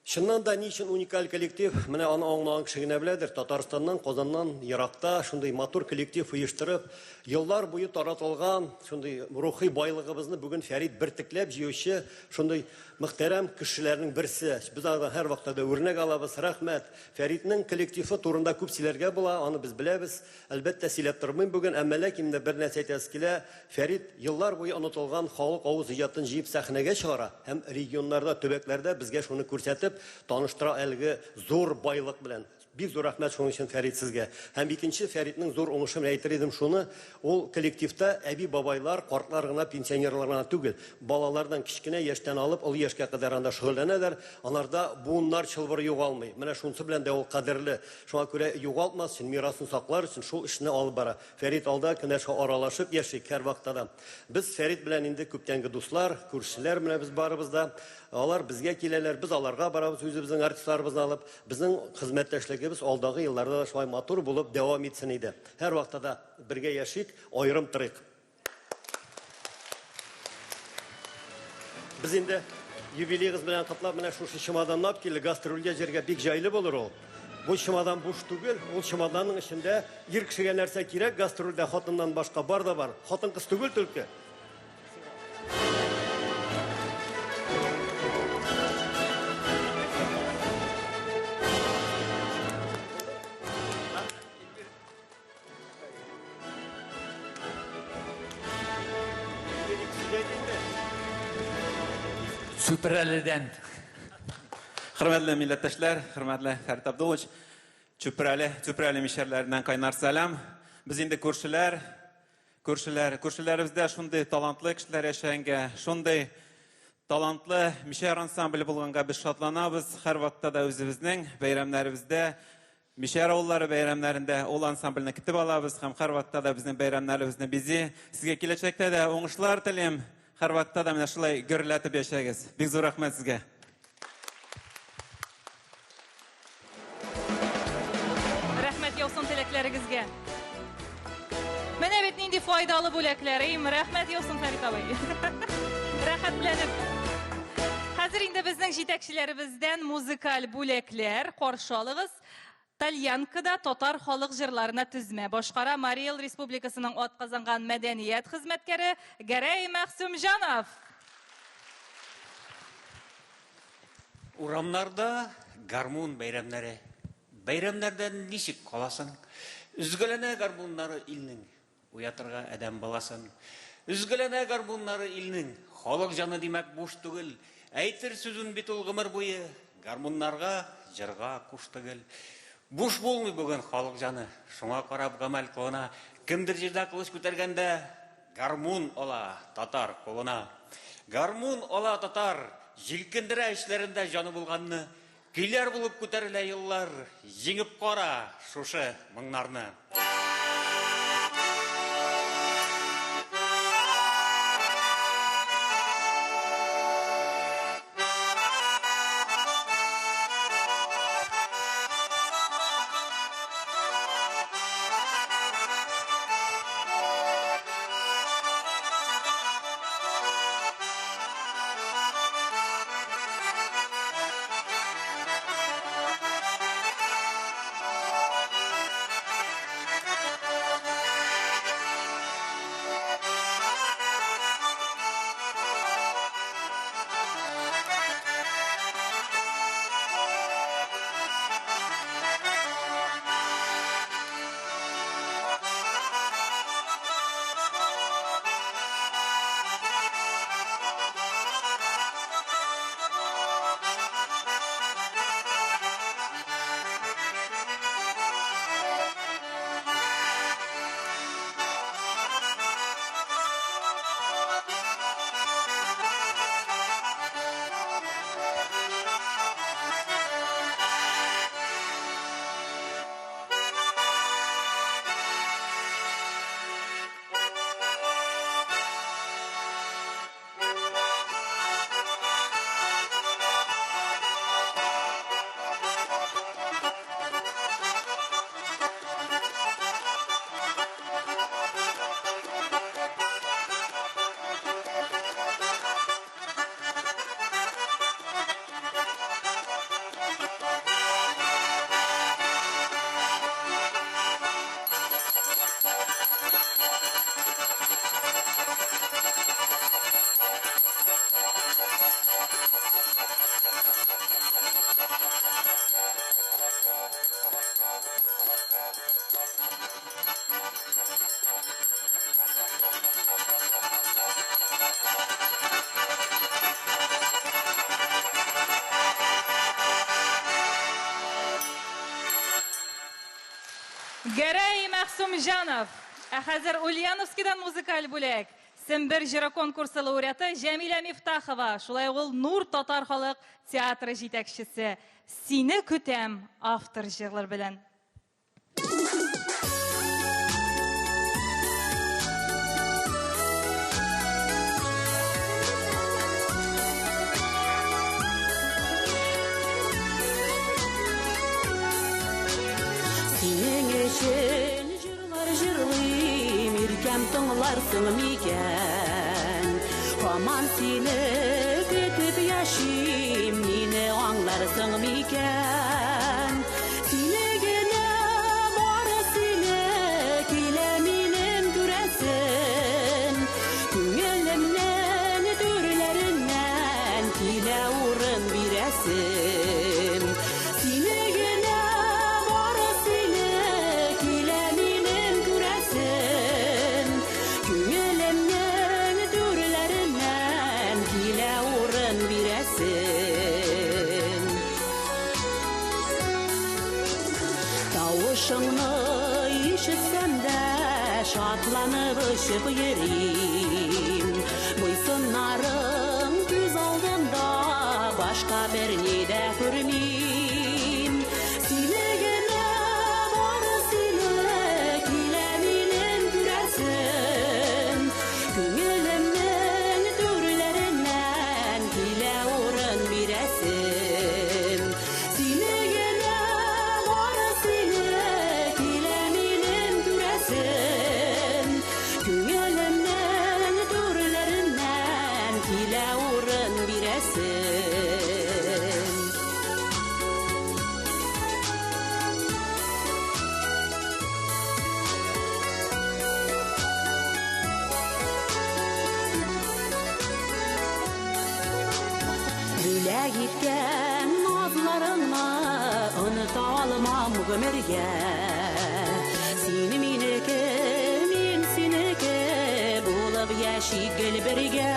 Шуннан да ни өчен уникаль коллектив, менә аны аңлаган кеше генә беләдер. Татарстаннан, Казаннан еракта шундый матур коллектив оештырып, еллар буе таратылган шундый рухи байлыгыбызны бүген Фәрит бертекләп җыючы шундый мөхтәрәм кешеләрнең берсе. Без аны һәр вакытта да үрнәк алабыз. Рәхмәт. Фәритнең коллективы турында күп сөйләргә була, аны без беләбез. Әлбәттә сөйләп тормыйм бүген, әмма ләкин дә бер нәрсә әйтәс килә. Фәрит еллар буе онытылган халык авыз иҗатын җыеп сәхнәгә чыгара һәм регионнарда, төбәкләрдә безгә шуны күрсәтеп таныштыра әлеге зур байлык белән. Бик зур рәхмәт шуның өчен Фәрит сезгә. Һәм икенче Фәритнең зур уңышы менә әйтер идем шуны, ул коллективта әби бабайлар, картлар гына, пенсионерлар гына түгел, балалардан кичкенә яшьтән алып ул яшькә кадәр анда шөгыльләнәләр. Аларда буыннар чылбыр югалмый. Менә шунысы белән дә ул кадерле. Шуңа күрә югалтмас өчен, мирасын саклар өчен шул эшне алып бара. Фәрит алда көнәшкә аралашып яшик һәр вакытта да. Без Фәрит белән инде күптәнге дуслар, күршеләр менә без барыбыз да. Алар безгә киләләр, без аларга барабыз, үзебезнең артистларыбызны алып, безнең хезмәттәшлегебез алдагы елларда да шулай матур булып дәвам итсен иде. Һәр вакытта да бергә яшик, аерым торыйк. Без инде юбилейгыз белән котлап, менә шушы чемоданны алып килде, гастрольгә җиргә бик җайлы булыр ул. Бу чемодан буш түгел, ул чемоданның эчендә ир кешегә нәрсә кирәк, гастрольдә хатыннан башка бар да бар. Хатын-кыз түгел төлке. Süperli'den. Hürmetli milletteşler, hürmetli Ferit Abdulович, Çöprəli mişərlərindən qaynar salam. Biz indi көршілерімізде şunday talantlı kişiler yaşayınca, şunday talantlı mişər ansambli bulğanğa biz şadlanabız. Hər vaxtda da özümüzün beyramlarımızda, mişər oğulları beyramlarında ol ansamblini kitib alabız. Hem hər vaxtda da bizim beyramlarımızda bizi, sizge keləcəkdə de oңışlar tileyim. Hər vaxtda da mene şulay görülətib yaşayınız. Big zor rahmet sizge. Rahmet yoxsun tiləklərinizə. Mənə evet indi faydalı böləklərim. Rahmet yoxsun Ferit abay. Rəxətlənib. Hazır indi bizning жетекçilərimizdən muzikal böləklər qarşılığız. Talyankada Tatar xalq jırlarına tüzmə başqara Mariyel Respublikasının at qazanğan mədəniyyət xizmətkəri Gərəy Məxsumjanov. Uramlarda garmon bayramları. Bayramlardan nişik qalasın? Üzgülene garmonları ilnin. Uyatırga adam balasın. Üzgülene garmonları ilnin. Xalq janı demək boş түгіл. Әйтір сүзін бит ул гомер буе. Гармоннарга, жырга куш түгіл. Буш болмый бүгін халық жаны, шуңа қарап ғамал қолына, кімдір жерде қылыш көтергенде, гармон ола татар қолына. Гармон ола татар, желкендірі ішлерінде жаны болғанны, келер болып көтерілі еллар, жеңіп қора шушы мұңнарны. Gərəy Məxsumjanov. Hozir Ulyanovskidan muzikal bo'lak. Simbir jira konkursi laureati Jamila Miftahova. Shulay ul Nur Tatar xalq teatri yetakchisi. Seni kutam avtor jig'lar bilan. Sen jırlar jırlayım, irkem tığlarsın miken. Aman seni etip yaşayım, mine anlarsın miken? Sile gene var sile, kile minem güresin. Güngelimden türlerinden kile uğrun biresin. Sile gene var sile, kile minem güresin. Güngelimden türlerinden kile uğrun biresin. Tavuşunu işitsem de şatlanıp ışıp yerim. Buysunların göz aldımda başka bir nide görmeyim. Sile gene var sile, kile minem güresin. Güngelimden türlerinden kile uğrun biresin. Sile gene var sile, kile minem güresin. Güngelimden türlerinden kile uğrun biresin. Güle gitken nazlarına unuta almam ömürge. Seni mineke, min sineke bulup yaşayıp gel birge.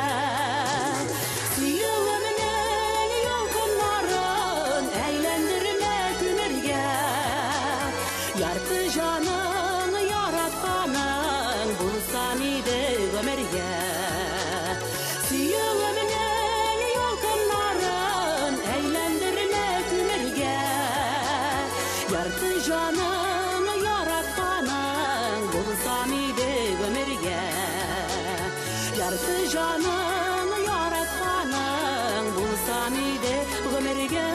Suyuğumnen yolkunların eğlendirme kümürge. Yartı canın yaratkanın bulsan idi ömürge. Suyuğumnen yolkunların eğlendirme kümürge. Yartı canın yaratkanın bulsan idi ömürge. Yartı canın yaratkanın bulsan idi ömürge.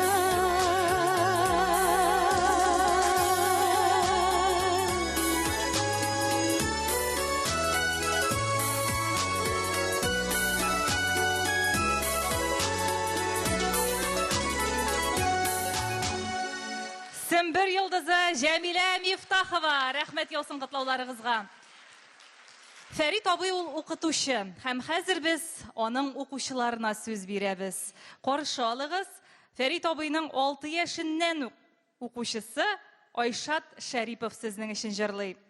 Sümbür Yıldızı Cemile Miftahova. Rahmet olsun kutlaуларыгызга. Фәрит абый ул укытучы, һәм хәзер без аның укучыларына сүз бирәбез. Каршы алыгыз, Фәрит абыйның 6 яшеннән укучысы Айшат Шәрипов сезнең өчен җырлый.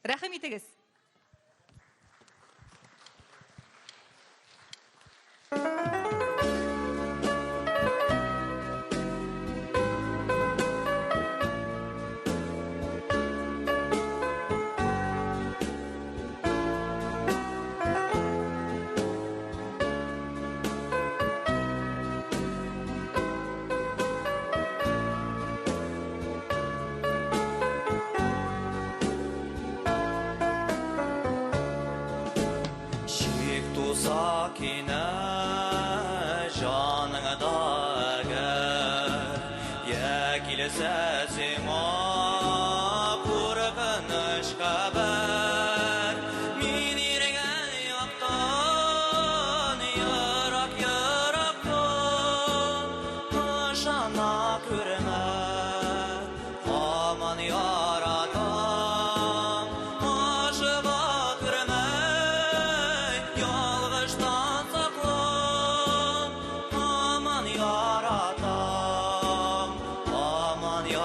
Рәхим итегез. Sakine canına gel, yekil sesime korkunç haber. Min yürgen yaktan, yarak yaraktan, aşana körme, aman yaradan, aşığa körme, yalgıştan sakla, aman yaradan, aman yaradan.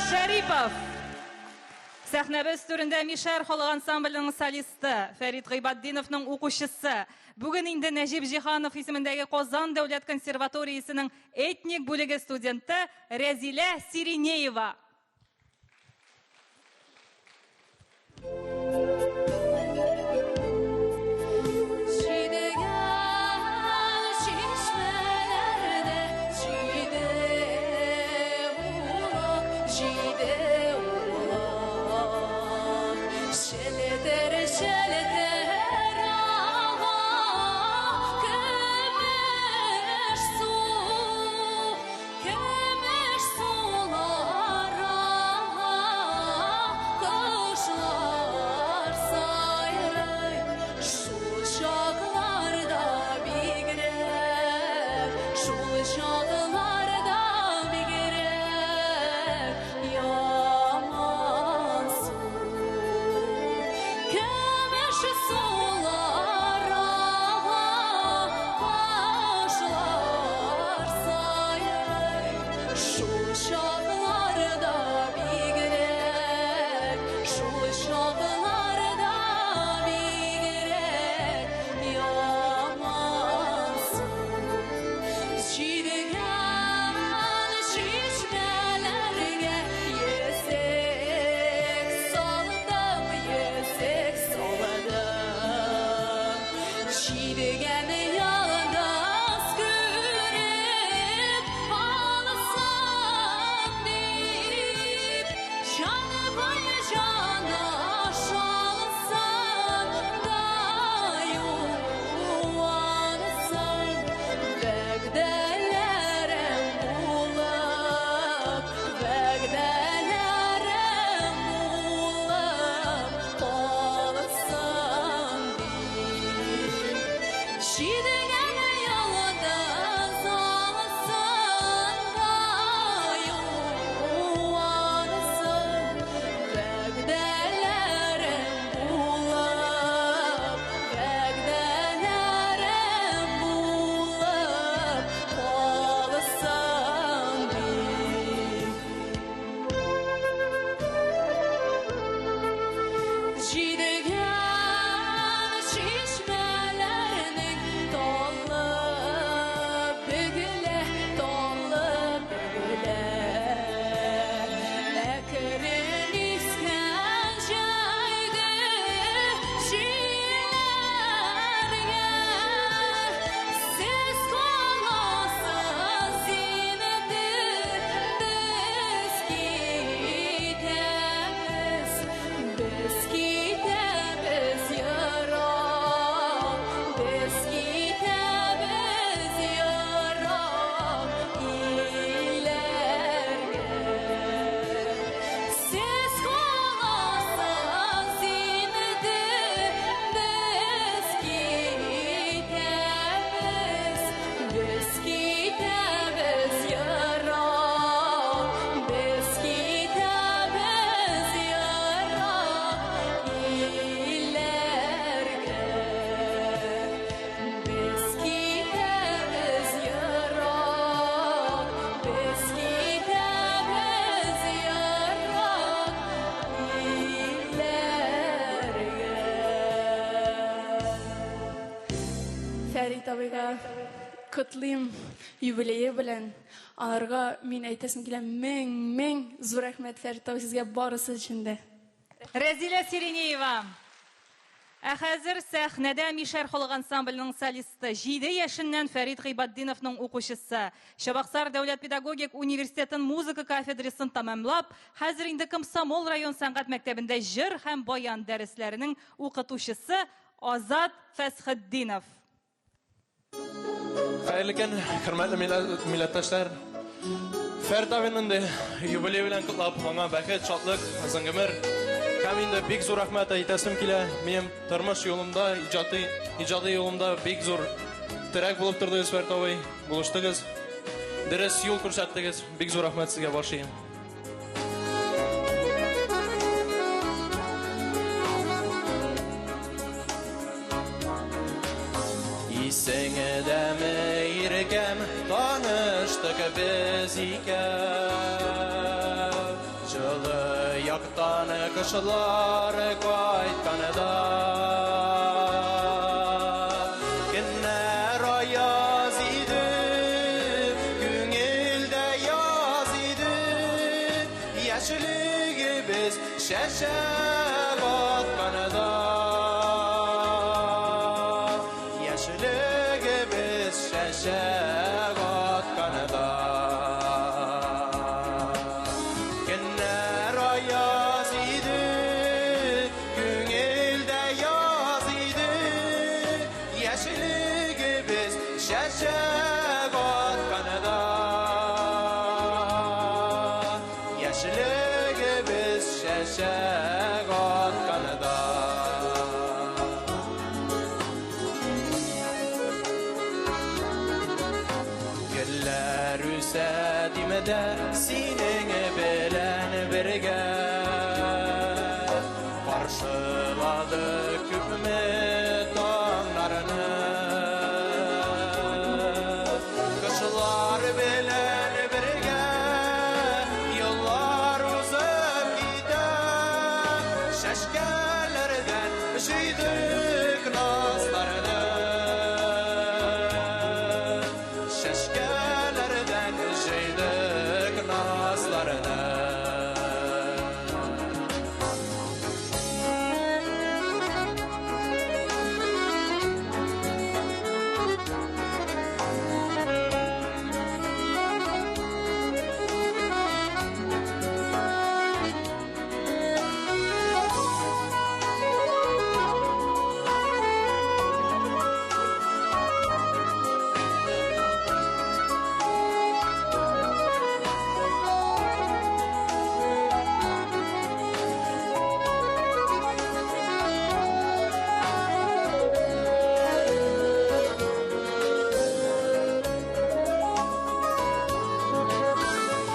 Шәрипов. Сәхнәбез түрендә Мишәр халык ансамблінің солисты, Фәрит Гыйбаддиновның укучысы. Бүген инде Нәҗип Җиһанов исемендәге Казан дәүләт консерваториясының этник бүлеге студенты Рәзилә Сиринеева. Кытлыйм юбилейы белән. Аларга мин әйтәсем килә мең зур рәхмәт Фәрит абый сезгә барысы өчен дә. Рәзилә Сиринеева. Ә хәзер сәхнәдә Мишәр халык ансамблінің солисты, 7 яшеннән Фәрит Гыйбаддиновның укучысы, Чабаксар дәүләт педагогик университетын музыка кафедрасын тамамлап, хәзер инде Комсомол район сәнгать мәктәбендә җыр һәм баян дәресләренең укытучысы Азат Фәсхетдинов. Хәерле көн, хөрмәтле милләттәшләр. Фәрит абыйның юбилей белән котлап, аңа бәхет, шатлык, озын гомер. Һәм инде бик зур рәхмәт әйтәсем килә. Минем тормыш юлымда, иҗади юлымда бик зур терәк булып тордыгыз, Фәрит абый. Булыштыгыз. Дөрес юл күрсәттегез. Бик зур рәхмәт сезгә башыйм. Исеңдәме иркәм, таныштык без икән. Жылы яктан кышылар кайтканында Кеннер аяз иде, күңелдә яз иде Яшьлегебез шәшәк атканында Яшьлегебез шәшәк атканында Кеннер аяз иде, күңелдә яз иде Яшьлегебез шәшәк атканында Яшьлегебез шәшәк атканында Гөлләр үсә димәдә синең белән бергә Каршылады күпме таңнарны Кышлар белән бергә еллар узып китә Шәшкәләрдән җыйдык назларны Шәшкәләрдән җыйдык назларны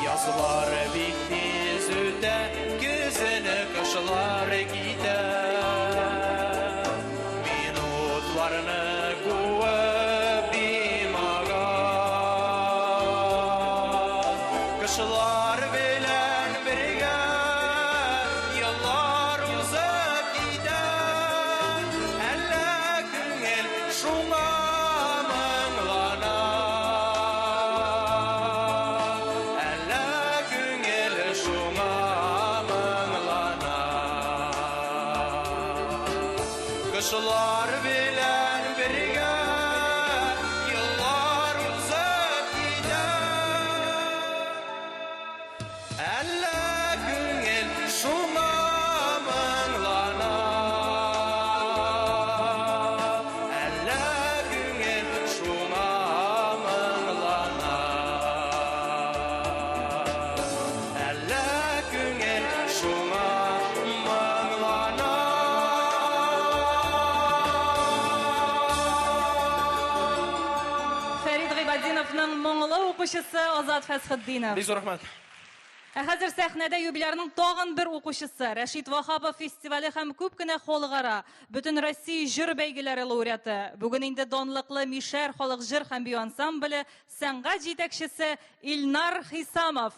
Yazlar bik tez ötə, gözünü qışlar gitə Minutlarını quvub dimağa Qışlar belən birgə yıllar uzub gitə Әллә күңел шуңа мыңлана Әллә күңел шуңа мыңлана Кышлар белән бергә еллар узып китә Әллә күңел шуңа мыңлана Әллә күңел шуңа мыңлана Әллә күңел шуңа мыңлана Фәрит Гыйбадиновның моңлы укучысы Азат Фәсхетдинов. Бик зур рәхмәт. Хәзер сәхнәдә юбилярның тагын бер укучысы Рәшит Вахапов фестивале һәм күп кенә халыкара бөтен Россия җыр бәйгеләре лауреаты. Бүген инде данлыклы Мишәр халык җыр һәм бию ансамбле сәнгать җитәкчесе Илнар Хисамов.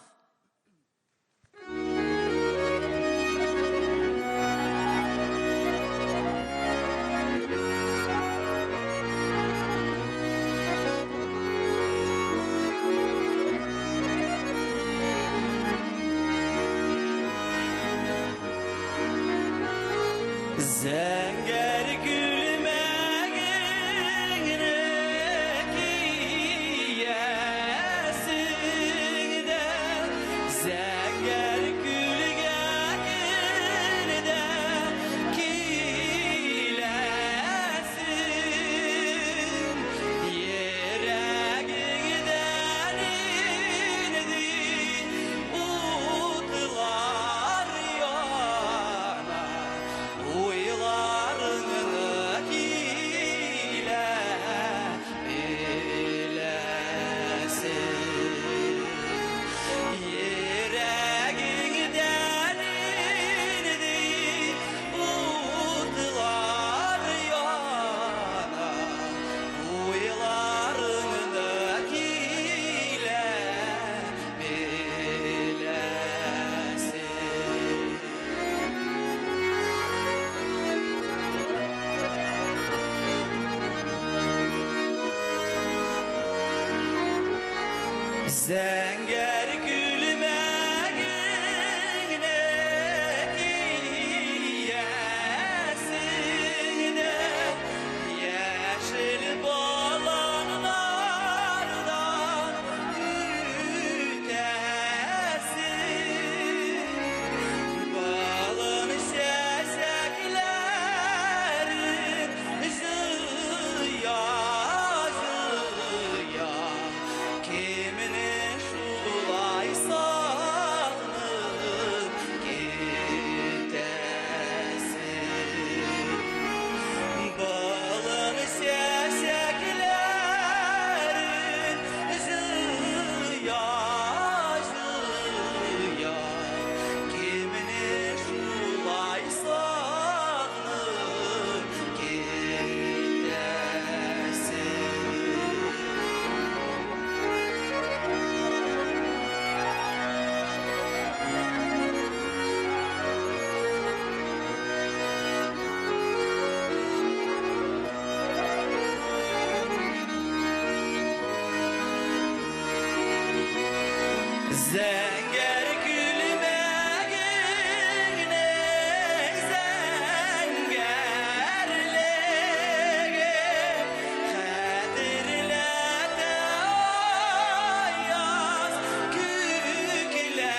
Zəngər gülməyinə kiyəsində Zəngər gülgənində kiləsin Yerəgindən indi utlar yana Uylarını Zəngər gülməyinə giyəsinə Yeşil balanlardan ütəsin Balın səsəklərin zıya zıya Kimini şulaysanım gidesin Balın səsəklərin zıya zıya Kimini şulaysanım Zəngər gülməyinə zəngərləgə Xədirlədə ayaz küklərinə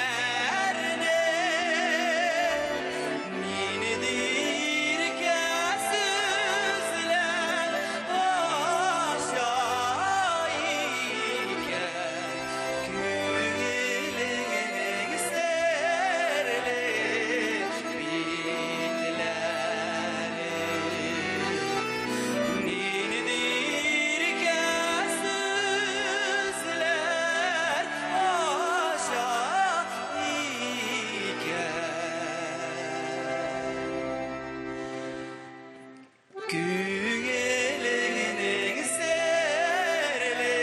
Minidir kəsizlər aşağı ikən Gülünün serli bitləri Minidir kəsizlər aşağı ikən Gülünün serli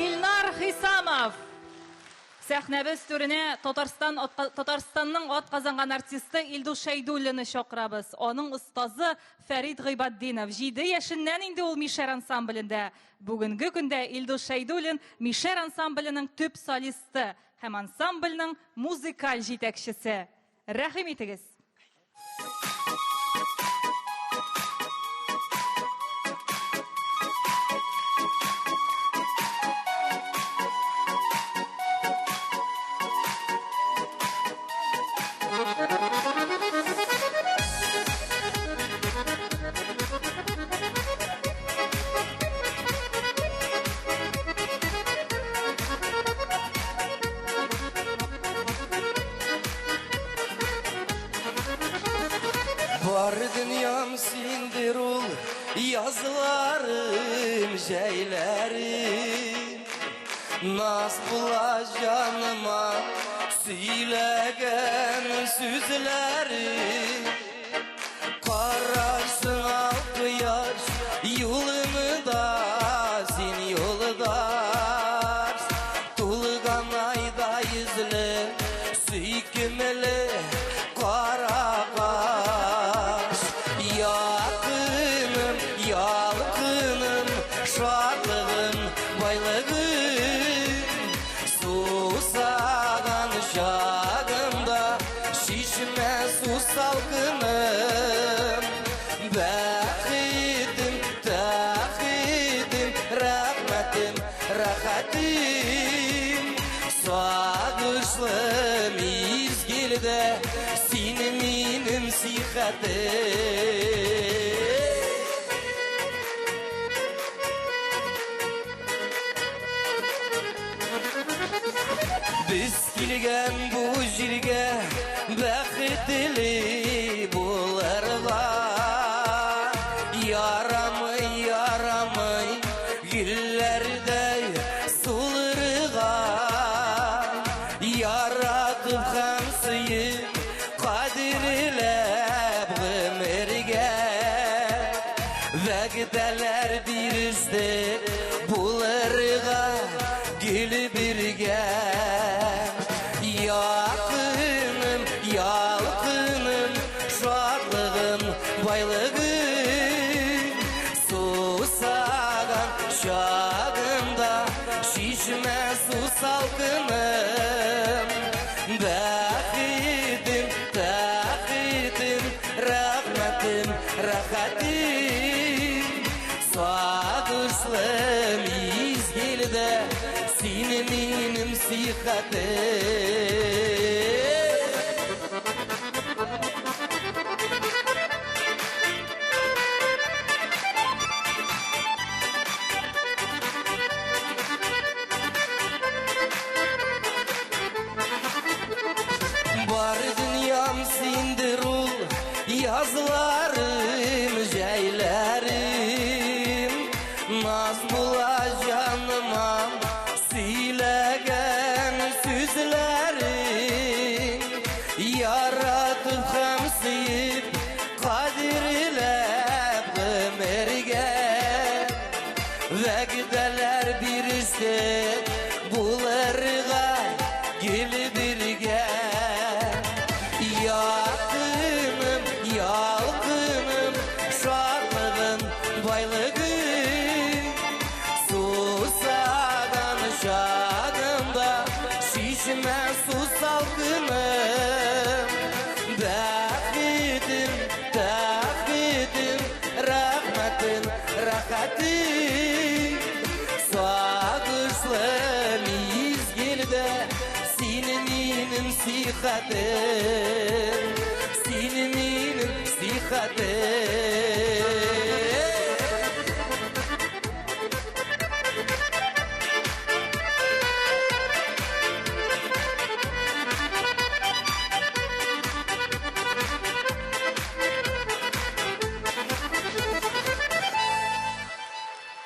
Илнар Хисамов. Сәхнәбез түренә Татарстанның ат казанган артисты Илдус Шәйдуллины чакырабыз. Аның остазы Фәрид Гыйбаддинов. 7 яшеннән инде ул Мишәр ансамблендә. Бүгенге көндә Илдус Шәйдуллин Мишәр ансамбленең төп солисты һәм ансамбльнең музыкаль җитәкчесе. Рәхим итегез. Var dünyam sindir ul yazılarım şeylerim Naz bula canıma söylegen sözlerim Kararsın altı yaş yolumu da sen yoldaş Tulgan ayda yüzlü süykümeli kara kaş Yakınım, yalkınım, şadlığım, baylığım Susagan şagımda şişme su salkınım Bəxitim, təxitim, rəhmətim, rahatim Sağışlı mizgildə seni minim sihatim Biz kilgen bu jirge bəxtli bularga Yaramay yaramay gillerdey sulırga Yaratıp hamsıyı kadirlep gımirge Vəqdələr birizdi bularga gül birge Yakınım, yalkınım, şu salkınım Bäxitim, täxitim, rahmetim, rahatim Sağdışlım izgilde Seni minim sihatim Var dünyam sindir ul yazlarım, jeylerim Naz bula canıma söylegen sözlerim Yaratıp hem sıyıp kadirlep ömürge Ve gideler bir istek bularga gel birge Yakınım, yalkınım, şadlığım, baylığım Susadan şadımda şişme su salkınım Bäxitim, täxitim, rahmetin, rahatim Sağdışlım izgilde Seni minim sihatim Seni minim sihatim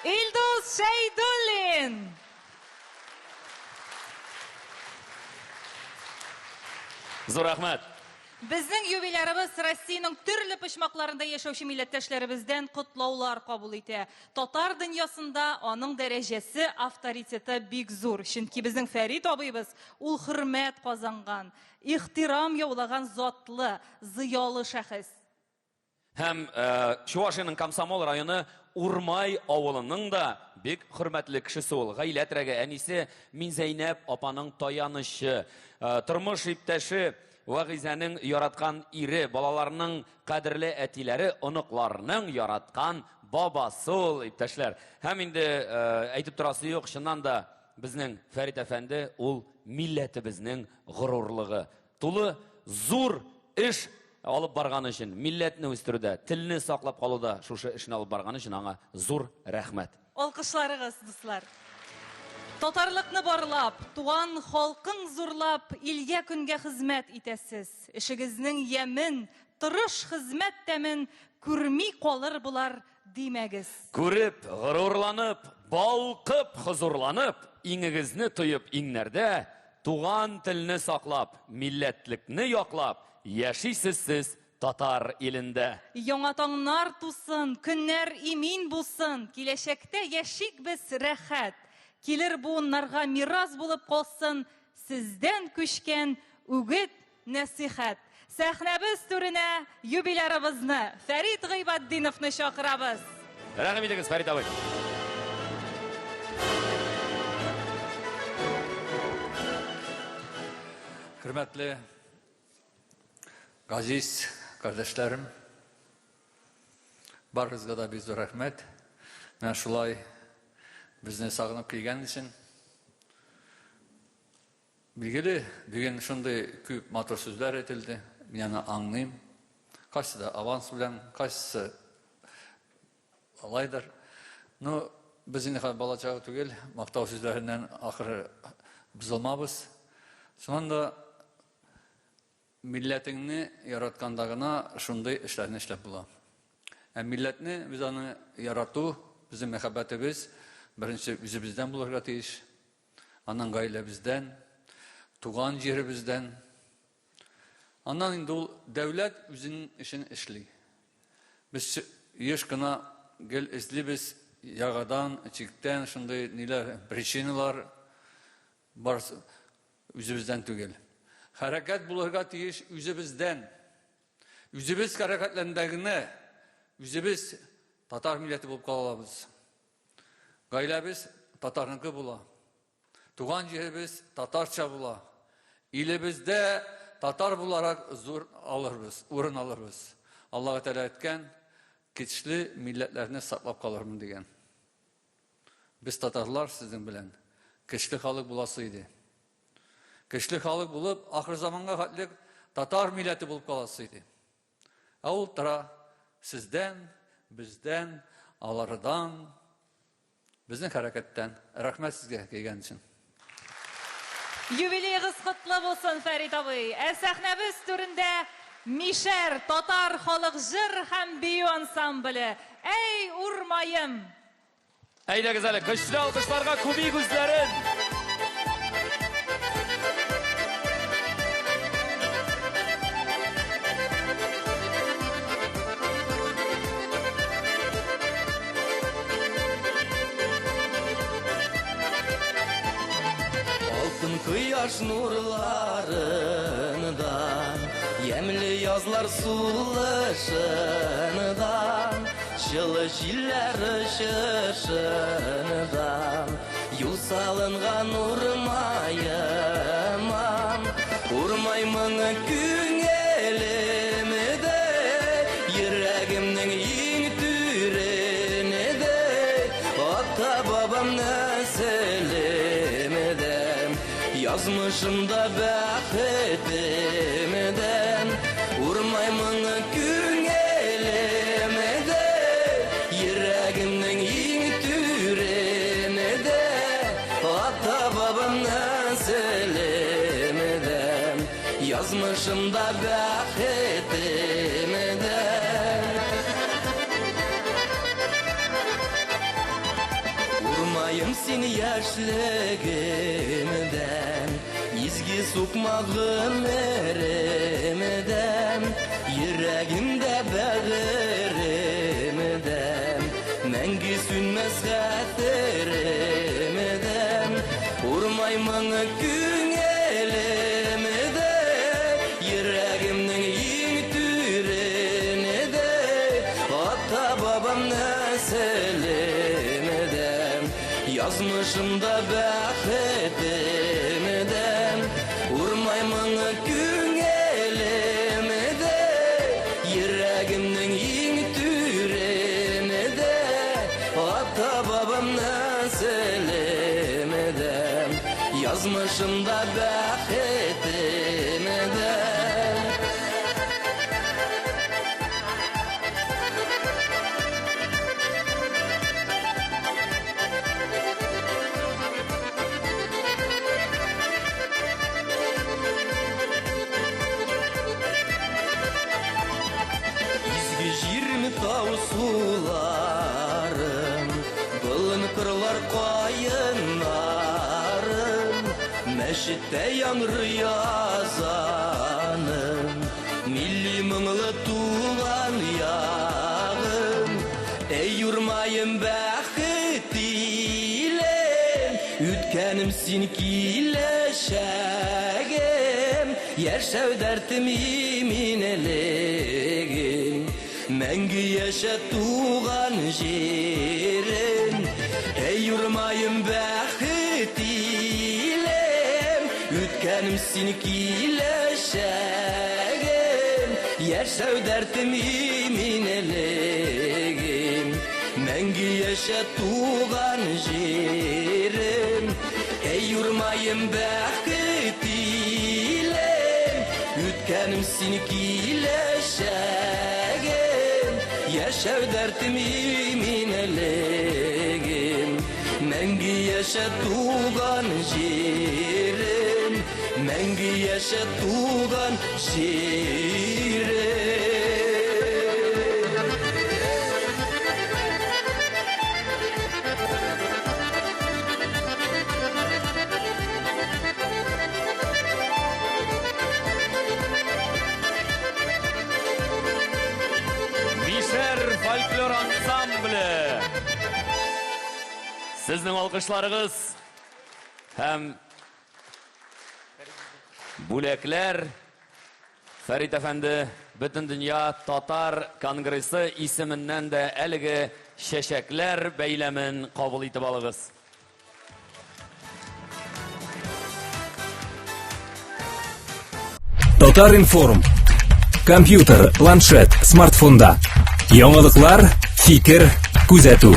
Ildus Şeydullin. Зур рәхмәт. Безнең юбилярыбыз Россиянең төрле почмакларында яшәүче милләттәшләребездән котлаулар кабул итә. Татар дөньясында аның дәрәҗәсе, авторитеты бик зур. Чөнки безнең Фәрит абыйбыз ул хөрмәт казанган, ихтирам яулаган затлы, зыялы шәхес. Һәм Чувашиянең Комсомол районы Урмай авылының да бик хөрмәтле кешесе ул. Гаиләтрәге әнисе Минзәйнәп апаның таянышы, тормыш иптәше Вагызәнең яраткан ире, балаларының кадерле әтиләре, оныкларының яраткан бабасы ул, иптәшләр. Һәм инде әйтеп торасы юк, чыннан да безнең Фәрит әфәнде ул милләтебезнең горурлыгы. Тулы зур эш алып барган өчен, милләтне үстерүдә, телне саклап калуда шушы эшне алып барган өчен аңа зур рәхмәт. Алкышларыгыз, дуслар. Татарлыкны барлап, туган халкың зурлап, илгә көнгә хезмәт итәсез. Эшегезнең ямен, тырыш хезмәт тәмен күрми калыр булар димәгез. Күреп, горурланып, балкып, хузурланып, иңегезне тоеп иңнәрдә, туган телне саклап, милләтлекне яклап, яшисез сез татар илендә. Яңа таңнар тусын, көннәр имин булсын, киләчәктә яшик без рәхәт. Килер буыннарга мирас булып калсын, сездән күчкән үгет нәсихәт. Сәхнәбез түренә юбилярыбызны, Фәрит Гыйбаддиновны чакырабыз. Рәхим итегез, Фәрит абый. Hürmetli Gaziz kardeşlerim, barınızga da bir rahmet. Ben şulay bizni sağınıp kelgen için bilgili bugün şunday köp matır sözler etildi. Yani anlayayım. Kaçsı da avans bilen, kaçsı alaydır. No, bizim balacağı tügel, maktav sözlerinden ahırı biz olmabız. Sonunda milletini yaratkandagına şunday işlerini işlep bula. Milletini biz onu yaratu, bizim mehabbetimiz birinci bizden bulurga teyiş. Anan gayle bizden, tuğan jeri bizden. Anan indi ol devlet üzün işin işli. Biz yaşkına gel izli biz yağadan, çikten, şunday niler, prичиналар бар üzümüzden tügel. Hareket bulurga teyiş üzümüzden. Üzümüz hareketlerindegine, üzümüz Tatar milleti bulup kalalabız. Gaylabız Tatarnınkı bula. Туган җиребез татарча була. Илебездә татар буларак зур алырбыз, урын алырбыз. Аллаһ Тәгалә әйткән, кичле милләтләрне саклап калырмын дигән. Без татарлар сезнең белән кичле халык буласы иде. Кичле халык булып, ахыр заманга хәтлек татар милләте булып каласы иде. Ул тора сездән, бездән, алардан, безнең хәрәкәттән рәхмәт сезгә килгән өчен. Юбилейгыз котлы булсын, Фәрит абый. Сәхнәбез түрендә Мишәр татар халык җыр һәм бию ансамбле. Эй, урмаем! Әйдәгез әле, көчле алкышларга күби күзләрен. Алтын кояш нурларından, ямлы язлар сулышından, жылы җилләр шышындан, юл салынган урмаемам, урмаймын күңелемдә, йөрәгемнең иң түренедә, ата бабам нәселемдән, язмышымда бәхетемдән, урмаймын күңелемдә, йөрәгемнең иң түренедә, ата бабам нәселемдән, язмышымда бәхетемдән. Урмайым син яшьлегемдән, изге сукмагым эремдән, йөрәгемдә бәгыремдән, мәңге сүнмәс хәтеремдән, урмаймын күңелемдә, йөрәгемнең иң түренедә, ата бабам нәселемдән, язмышымда бәхетемдән, урмаймын күңелемдә, йөрәгемнең иң түренедә, ата бабам нәселемдән, язмышымда бәхетемдән. Тау суларым, былын кырлар кайынарым, мәшіттә яңры язаным, милли мұңлы туған яғым, әй урмайым бәхет илем, үткәнім син киләчәгем, яшәү дәртем иминелегем, мәңгі яша туған жерім, әй урмайым бәхет илем, үткәнім син киләчәгем, яшәү дәртем иминелегем, мәңгі яша туған жерім, әй урмайым бәхет илем, үткәнім син киләчәгем, яшәү дәртем иминелегем, мәңгі яша туған жерім, мәңгі яша туған жерім. Фольклор ансамбле. Сезнең алкышларыгыз һәм бүләкләр Фәрит әфәнде бөтен дөнья татар конгрессы исеменнән дә әлеге чәчәкләр бәйләмен кабул итеп алыгыз. Татаринформ. Компьютер, планшет, смартфонда. Яңалыклар, фикер, күзәтү.